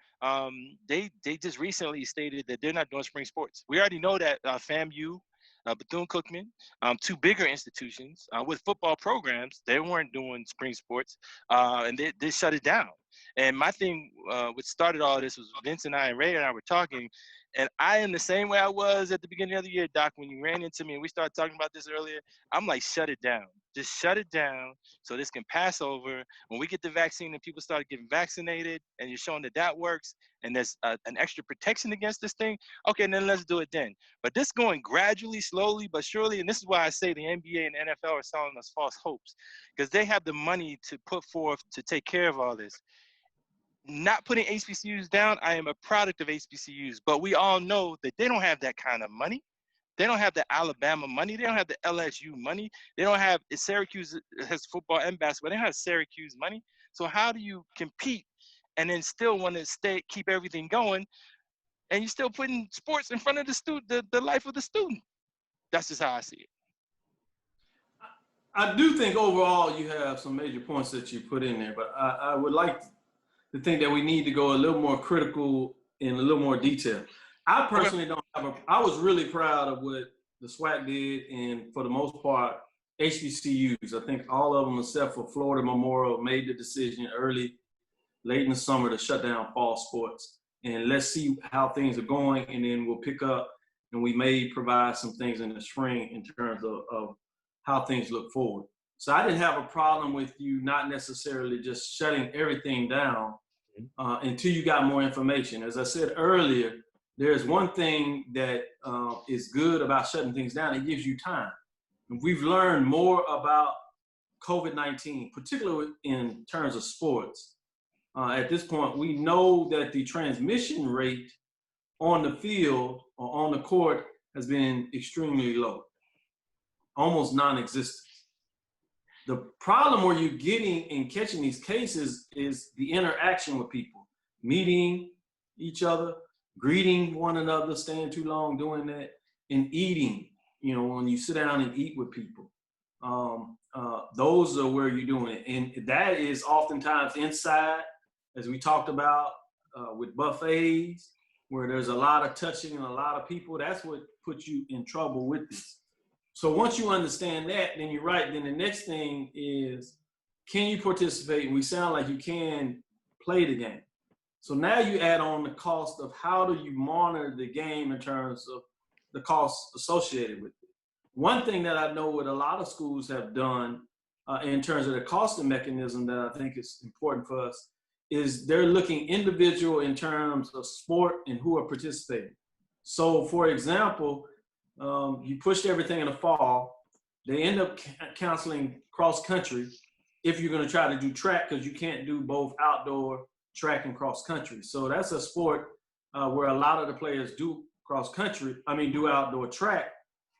they just recently stated that they're not doing spring sports. We already know that FAMU Bethune-Cookman, two bigger institutions with football programs. They weren't doing spring sports, and they shut it down. And my thing, what started all this was Vince and I and Ray and I were talking, and I am the same way I was at the beginning of the year, Doc, when you ran into me and we started talking about this earlier. I'm like, shut it down. Just shut it down so this can pass over. When we get the vaccine and people start getting vaccinated and you're showing that that works and there's an extra protection against this thing, okay, then let's do it then. But this going gradually, slowly, but surely, and this is why I say the NBA and NFL are selling us false hopes, because they have the money to put forth to take care of all this. Not putting HBCUs down, I am a product of HBCUs, but we all know that they don't have that kind of money. They don't have the Alabama money. They don't have the LSU money. They don't have, Syracuse has football and basketball. They don't have Syracuse money. So how do you compete and then still want to keep everything going, and you're still putting sports in front of the student, the life of the student? That's just how I see it. I do think overall you have some major points that you put in there, but I would like to think that we need to go a little more critical in a little more detail. I personally don't have I was really proud of what the SWAC did, and for the most part, HBCUs. I think all of them except for Florida Memorial made the decision late in the summer to shut down fall sports. And let's see how things are going, and then we'll pick up, and we may provide some things in the spring in terms of how things look forward. So I didn't have a problem with you not necessarily just shutting everything down until you got more information. As I said earlier, there's one thing that is good about shutting things down. It gives you time. And we've learned more about COVID-19, particularly in terms of sports. At this point, we know that the transmission rate on the field or on the court has been extremely low, almost non-existent. The problem where you're getting and catching these cases is the interaction with people, meeting each other, greeting one another, staying too long doing that, and eating, when you sit down and eat with people. Those are where you're doing it. And that is oftentimes inside, as we talked about with buffets, where there's a lot of touching and a lot of people. That's what puts you in trouble with this. So once you understand that, then you're right. Then the next thing is, can you participate? And we sound like you can play the game. So now you add on the cost of how do you monitor the game in terms of the costs associated with it. One thing that I know what a lot of schools have done in terms of the costing mechanism that I think is important for us is they're looking individual in terms of sport and who are participating. So for example, you pushed everything in the fall. They end up counseling cross country if you're going to try to do track, because you can't do both outdoor track and cross country. So that's a sport where a lot of the players do do outdoor track.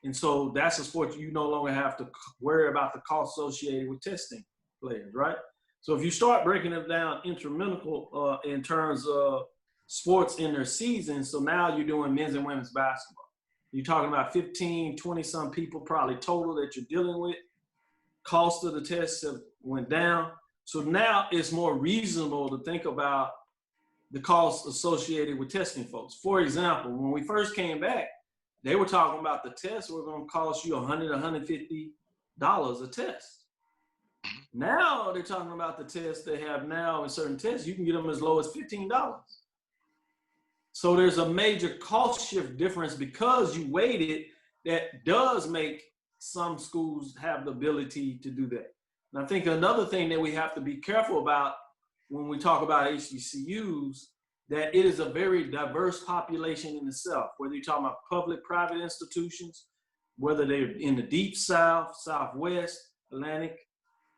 And so that's a sport you no longer have to worry about the cost associated with testing players, right? So if you start breaking it down intramural in terms of sports in their season, so now you're doing men's and women's basketball. You're talking about 15, 20-some people probably total that you're dealing with. Cost of the tests have went down. So now it's more reasonable to think about the costs associated with testing folks. For example, when we first came back, they were talking about the tests were going to cost you $100, $150 a test. Now they're talking about the tests they have now in certain tests. You can get them as low as $15. So there's a major cost shift difference because you waited that does make some schools have the ability to do that. And I think another thing that we have to be careful about when we talk about HBCUs, that it is a very diverse population in itself, whether you're talking about public, private institutions, whether they're in the deep South, Southwest, Atlantic,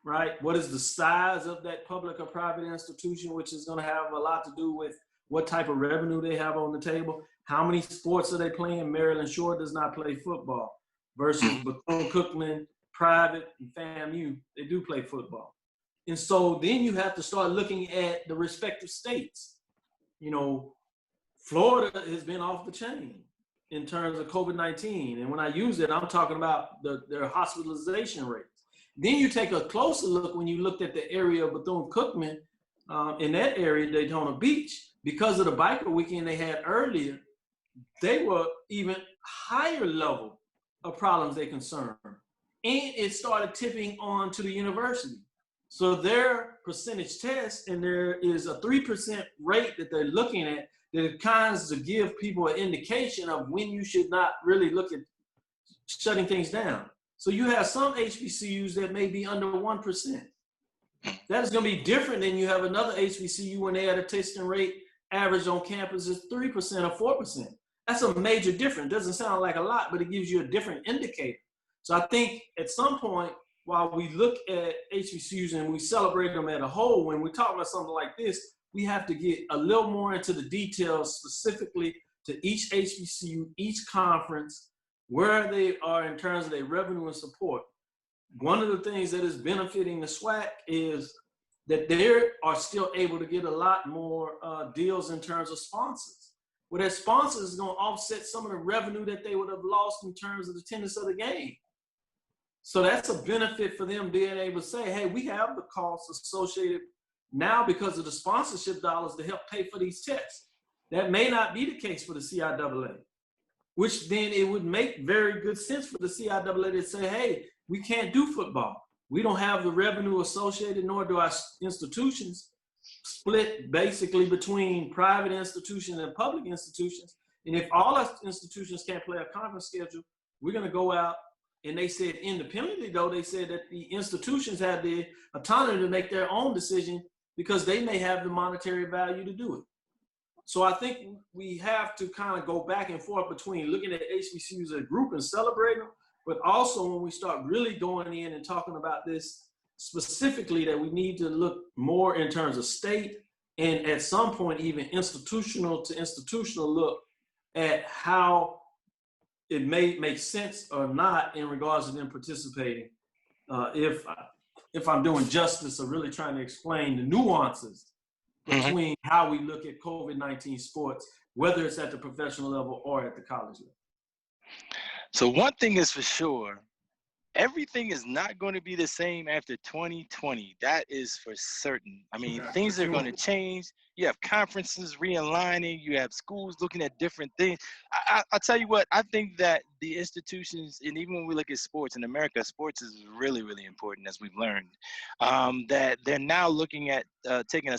right? What is the size of that public or private institution, which is going to have a lot to do with what type of revenue they have on the table. How many sports are they playing? Maryland Shore does not play football versus Bethune-Cookman, private, and FAMU, they do play football. And so then you have to start looking at the respective states. Florida has been off the chain in terms of COVID-19. And when I use it, I'm talking about their hospitalization rates. Then you take a closer look when you looked at the area of Bethune-Cookman, in that area, Daytona Beach, because of the biker weekend they had earlier, they were even higher level of problems they concern. And it started tipping on to the university. So their percentage test, and there is a 3% rate that they're looking at that kinds to give people an indication of when you should not really look at shutting things down. So you have some HBCUs that may be under 1%. That is going to be different than you have another HBCU when they had a testing rate average on campus is 3% or 4%. That's a major difference. Doesn't sound like a lot, but it gives you a different indicator. So I think at some point, while we look at HBCUs and we celebrate them as a whole, when we talk about something like this, we have to get a little more into the details specifically to each HBCU, each conference, where they are in terms of their revenue and support. One of the things that is benefiting the SWAC is that they are still able to get a lot more deals in terms of sponsors. Well, that sponsors is going to offset some of the revenue that they would have lost in terms of the attendance of the game. So that's a benefit for them being able to say, hey, we have the costs associated now because of the sponsorship dollars to help pay for these tests. That may not be the case for the CIAA, which then it would make very good sense for the CIAA to say, hey, we can't do football. We don't have the revenue associated, nor do our institutions split basically between private institutions and public institutions. And if all our institutions can't play a conference schedule, we're going to go out. And they said independently, though, they said that the institutions have the autonomy to make their own decision because they may have the monetary value to do it. So I think we have to kind of go back and forth between looking at HBCUs as a group and celebrating them, but also when we start really going in and talking about this specifically, that we need to look more in terms of state and at some point even institutional to institutional look at how it may make sense or not in regards to them participating. If I'm doing justice or really trying to explain the nuances between how we look at COVID-19 sports, whether it's at the professional level or at the college level. So one thing is for sure, everything is not going to be the same after 2020. That is for certain. I mean, things are going to change. You have conferences realigning. You have schools looking at different things. I'll tell you what, I think that the institutions, and even when we look at sports in America, sports is really, really important, as we've learned, that they're now looking at taking a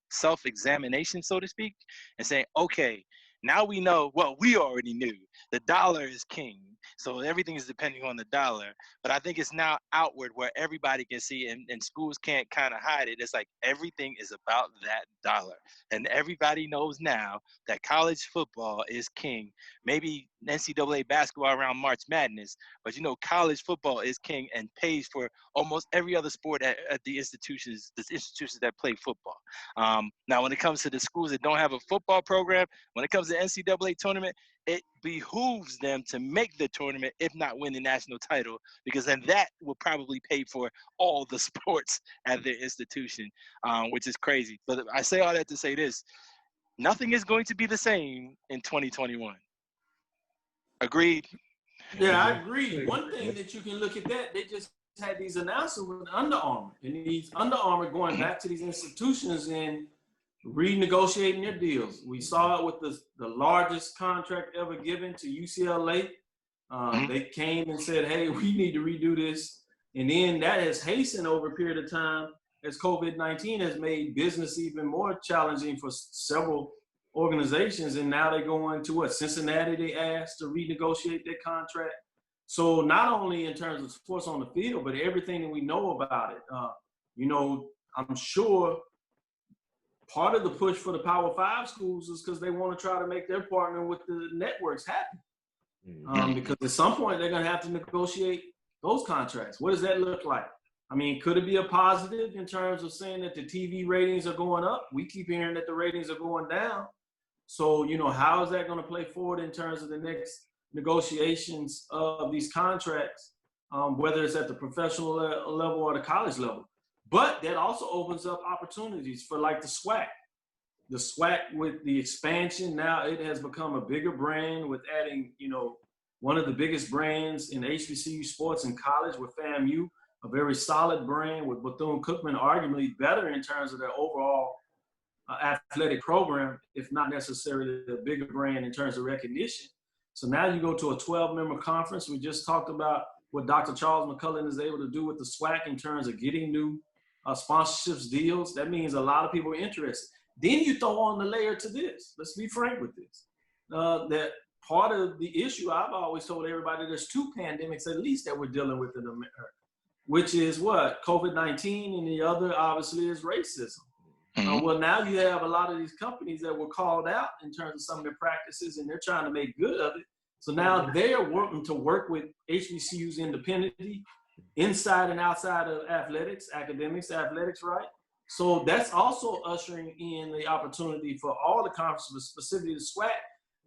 self-examination, so to speak, and saying, okay, now we know what we already knew. The dollar is king. So everything is depending on the dollar. But I think it's now outward where everybody can see, and schools can't kind of hide it. It's like everything is about that dollar. And everybody knows now that college football is king. Maybe NCAA basketball around March Madness, but college football is king and pays for almost every other sport at the institutions that play football. Now, when it comes to the schools that don't have a football program, when it comes to the NCAA tournament, it behooves them to make the tournament, if not win the national title, because then that will probably pay for all the sports at their institution, which is crazy. But I say all that to say this: nothing is going to be the same in 2021. Agreed? Yeah, I agree. One thing that you can look at that, they just had these announcements with Under Armour, and these Under Armour going back to these institutions and renegotiating their deals. We saw it with the largest contract ever given to UCLA. They came and said, hey, we need to redo this. And then that has hastened over a period of time as COVID-19 has made business even more challenging for several organizations. And now they're going to Cincinnati, they asked to renegotiate their contract. So not only in terms of sports on the field, but everything that we know about it. I'm sure part of the push for the Power 5 schools is because they want to try to make their partner with the networks happy. Because at some point they're going to have to negotiate those contracts. What does that look like? I mean, could it be a positive in terms of saying that the TV ratings are going up? We keep hearing that the ratings are going down. So, how is that going to play forward in terms of the next negotiations of these contracts, whether it's at the professional level or the college level? But that also opens up opportunities for like the SWAC. The SWAC with the expansion, now it has become a bigger brand with adding, one of the biggest brands in HBCU sports in college with FAMU, a very solid brand with Bethune-Cookman, arguably better in terms of their overall athletic program, if not necessarily the bigger brand in terms of recognition. So now you go to a 12-member conference. We just talked about what Dr. Charles McCullen is able to do with the SWAC in terms of getting new sponsorships, deals. That means a lot of people are interested. Then you throw on the layer to this. Let's be frank with this. That part of the issue, I've always told everybody, there's two pandemics at least that we're dealing with in America, which is what? COVID-19, and the other obviously is racism. Well, now you have a lot of these companies that were called out in terms of some of their practices, and they're trying to make good of it. So now they're working to work with HBCUs independently, inside and outside of athletics, academics, athletics, right? So that's also ushering in the opportunity for all the conferences, but specifically the SWAC,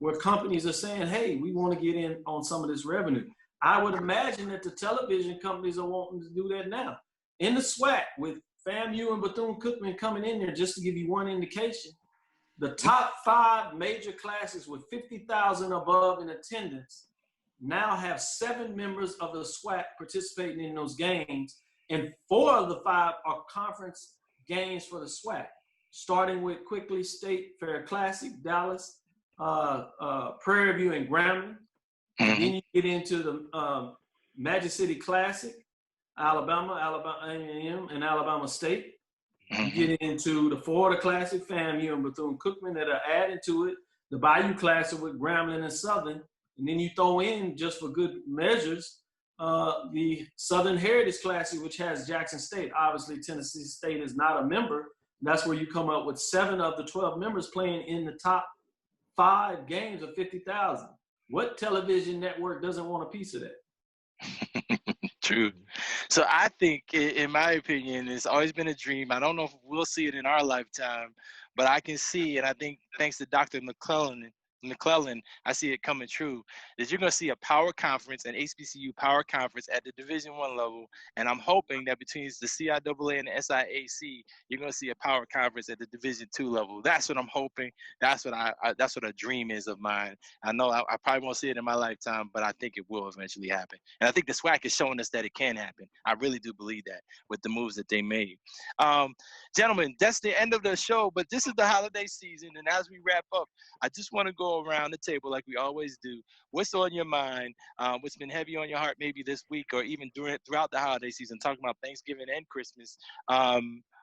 where companies are saying, hey, we want to get in on some of this revenue. I would imagine that the television companies are wanting to do that now. In the SWAC, with FAMU and Bethune-Cookman coming in there, just to give you one indication, the top 5 major classes with 50,000 above in attendance now have 7 members of the SWAC participating in those games, and 4 of the 5 are conference games for the SWAC, starting with quickly State Fair Classic, Dallas, Prairie View, and Grambling. And then you get into the Magic City Classic, Alabama A&M, and Alabama State. You get into the Florida Classic, FAMU and Bethune-Cookman that are added to it, the Bayou Classic with Grambling and Southern, and then you throw in, just for good measures, the Southern Heritage Classic, which has Jackson State. Obviously, Tennessee State is not a member. That's where you come up with 7 of the 12 members playing in the top 5 games of 50,000. What television network doesn't want a piece of that? True. So I think, in my opinion, it's always been a dream. I don't know if we'll see it in our lifetime, but I can see, and I think thanks to Dr. McClellan, I see it coming true, that you're going to see a power conference, an HBCU power conference at the Division I level, and I'm hoping that between the CIAA and the SIAC, you're going to see a power conference at the Division II level. That's what I'm hoping. That's what that's what a dream is of mine. I know I probably won't see it in my lifetime, but I think it will eventually happen. And I think the SWAC is showing us that it can happen. I really do believe that with the moves that they made. Gentlemen, that's the end of the show, but this is the holiday season, and as we wrap up, I just want to go around the table like we always do. What's on your mind? What's been heavy on your heart maybe this week or even throughout the holiday season, talking about Thanksgiving and Christmas?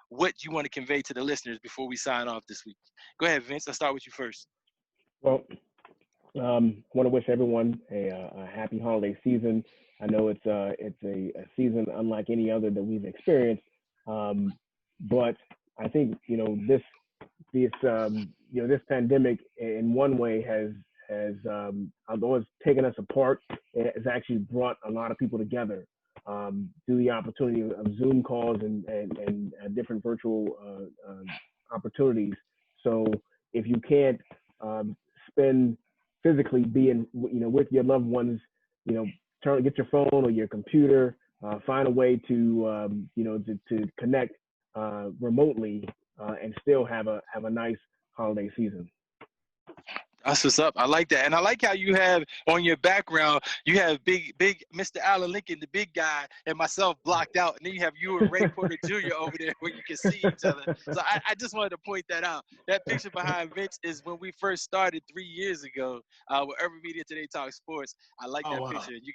What you want to convey to the listeners before we sign off this week? Go ahead, Vince. I'll start with you first. Well, want to wish everyone a happy holiday season. I know it's a season unlike any other that we've experienced, but I think this pandemic in one way has although it's taken us apart, it has actually brought a lot of people together through the opportunity of Zoom calls and different virtual opportunities. So if you can't spend physically being with your loved ones, get your phone or your computer, find a way to to connect remotely and still have a nice holiday season. That's what's up. I like that. And I like how you have on your background, you have big Mr. Alan Lincoln, the big guy, and myself blocked out. And then you have you and Ray Porter Jr. over there where you can see each other. So I just wanted to point that out. That picture behind Vince is when we first started 3 years ago with Urban Media Today Talk Sports. I like that picture. You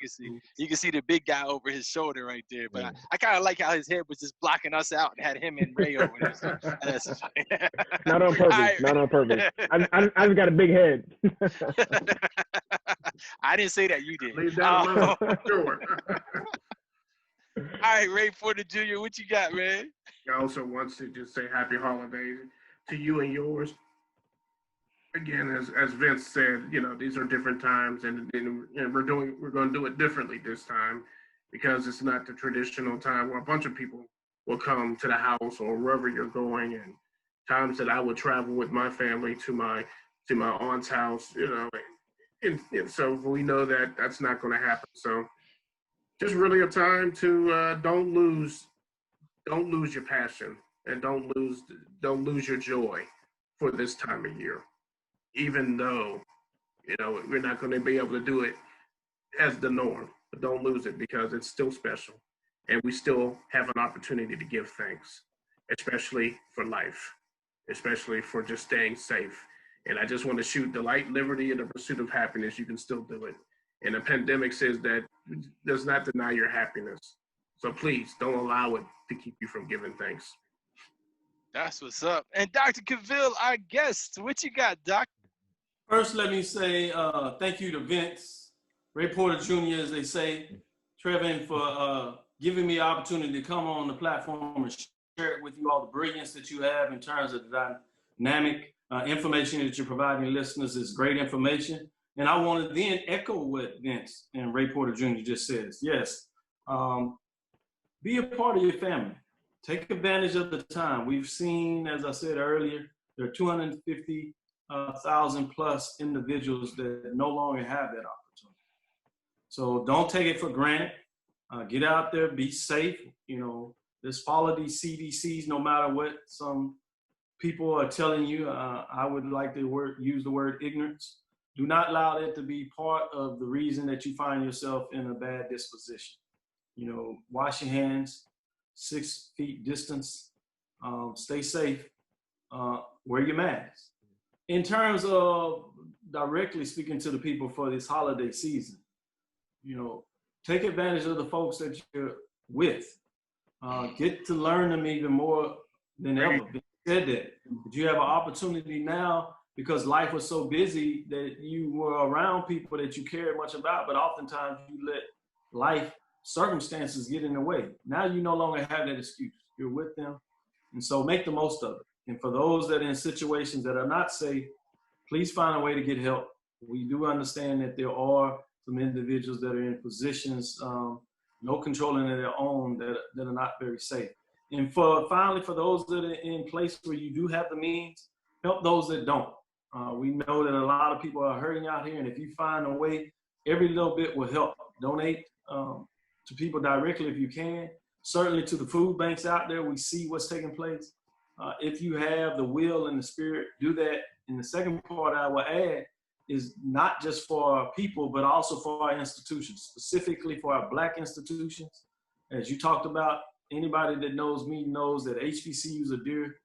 can see the big guy over his shoulder right there. But I kind of like how his head was just blocking us out and had him and Ray over there. So that's Not on purpose. Right. Not on purpose. I just got a big head. I didn't say that. You did. Leave that alone. Sure. All right, Ray Porter Jr., what you got, man? I also want to just say happy holidays to you and yours. Again, as Vince said, these are different times, and we're going to do it differently this time because it's not the traditional time where a bunch of people will come to the house or wherever you're going, and times that I would travel with my family to my aunt's house, and so we know that that's not going to happen. So just really a time to don't lose your passion and don't lose your joy for this time of year, even though we're not going to be able to do it as the norm, but don't lose it because it's still special and we still have an opportunity to give thanks, especially for life, especially for just staying safe And I just want to shoot delight, liberty, and the pursuit of happiness. You can still do it. And the pandemic says that does not deny your happiness. So please don't allow it to keep you from giving thanks. That's what's up. And Dr. Cavil, our guest, what you got, Doc? First, let me say thank you to Vince, Ray Porter Jr., as they say, Trevin, for giving me the opportunity to come on the platform and share it with you all the brilliance that you have in terms of the dynamic information that you're providing listeners is great information. And I want to then echo what Vince and Ray Porter Jr. just says. Yes, be a part of your family. Take advantage of the time. We've seen, as I said earlier, there are 250,000 plus individuals that no longer have that opportunity. So don't take it for granted. Get out there, be safe. You know, just follow these CDCs no matter what some people are telling you. I would like to use the word ignorance. Do not allow that to be part of the reason that you find yourself in a bad disposition. You know, wash your hands, 6 feet distance, stay safe, wear your mask. In terms of directly speaking to the people for this holiday season, you know, take advantage of the folks that you're with. Get to learn them even more than ever. Said that. But you have an opportunity now because life was so busy that you were around people that you cared much about, but oftentimes you let life circumstances get in the way. Now you no longer have that excuse. You're with them. And so make the most of it. And for those that are in situations that are not safe, please find a way to get help. We do understand that there are some individuals that are in positions, no controlling of their own, that are not very safe. And finally, for those that are in place where you do have the means, help those that don't. We know that a lot of people are hurting out here, and if you find a way, every little bit will help. Donate to people directly if you can. Certainly to the food banks out there, we see what's taking place. If you have the will and the spirit, do that. And the second part I will add is not just for our people, but also for our institutions, specifically for our Black institutions. As you talked about, anybody that knows me knows that HBCUs are dear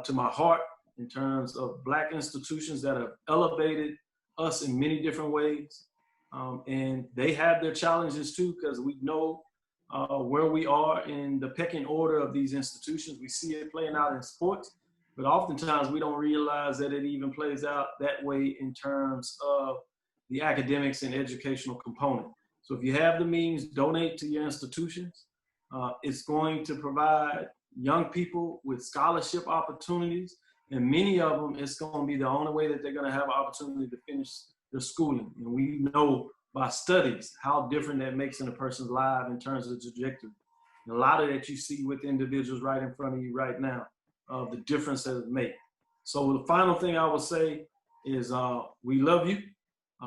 to my heart in terms of Black institutions that have elevated us in many different ways. And they have their challenges too, because we know where we are in the pecking order of these institutions. We see it playing out in sports, but oftentimes we don't realize that it even plays out that way in terms of the academics and educational component. So if you have the means, donate to your institutions. It's going to provide young people with scholarship opportunities, and many of them, it's going to be the only way that they're going to have an opportunity to finish their schooling. And we know by studies how different that makes in a person's life in terms of the trajectory. And a lot of that you see with individuals right in front of you right now, of the difference that it makes. So the final thing I would say is we love you.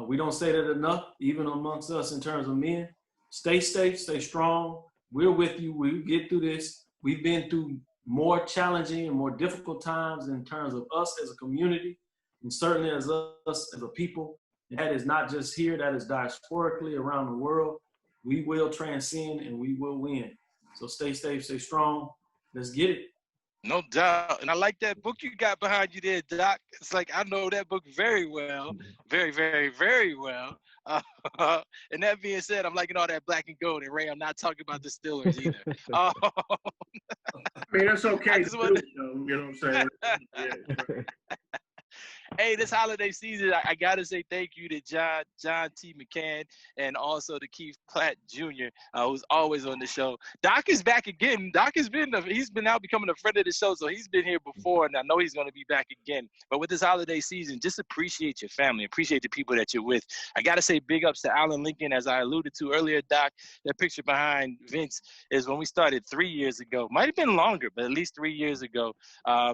We don't say that enough, even amongst us in terms of men. Stay safe, stay strong. We're with you. We'll get through this. We've been through more challenging and more difficult times in terms of us as a community, and certainly as us as a people. And that is not just here, that is diasporically around the world. We will transcend and we will win. So stay safe, stay strong. Let's get it. No doubt. And I like that book you got behind you there, Doc. It's like I know that book very well. Very, very, very well. And that being said, I'm liking all that black and gold. And Ray, I'm not talking about the Steelers either. I mean, that's okay. You know what I'm saying? Yeah. Hey, this holiday season, I got to say thank you to John T. McCann and also to Keith Platt Jr., who's always on the show. Doc is back again. Doc he's been now becoming a friend of the show, so he's been here before, and I know he's going to be back again. But with this holiday season, just appreciate your family. Appreciate the people that you're with. I got to say big ups to Alan Lincoln, as I alluded to earlier, Doc. That picture behind Vince is when we started 3 years ago. Might have been longer, but at least 3 years ago.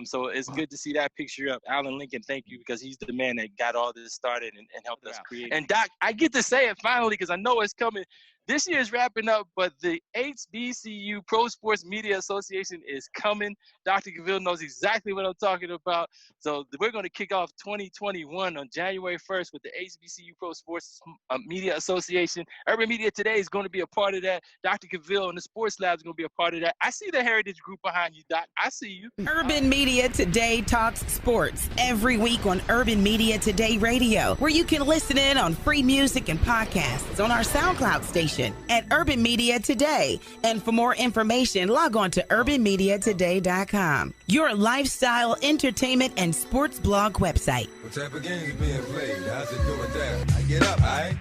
So it's good to see that picture up. Alan Lincoln, thank you, because he's the man that got all this started and helped us create. And Doc, I get to say it finally because I know it's coming. This year is wrapping up, but the HBCU Pro Sports Media Association is coming. Dr. Cavil knows exactly what I'm talking about. So we're going to kick off 2021 on January 1st with the HBCU Pro Sports Media Association. Urban Media Today is going to be a part of that. Dr. Cavil and the Sports Lab is going to be a part of that. I see the Heritage Group behind you, Doc. I see you. Urban Media Today talks sports every week on Urban Media Today Radio, where you can listen in on free music and podcasts on our SoundCloud station at Urban Media Today. And for more information, log on to urbanmediatoday.com, your lifestyle, entertainment, and sports blog website. What type of games being played? How's it going down? I get up, all right?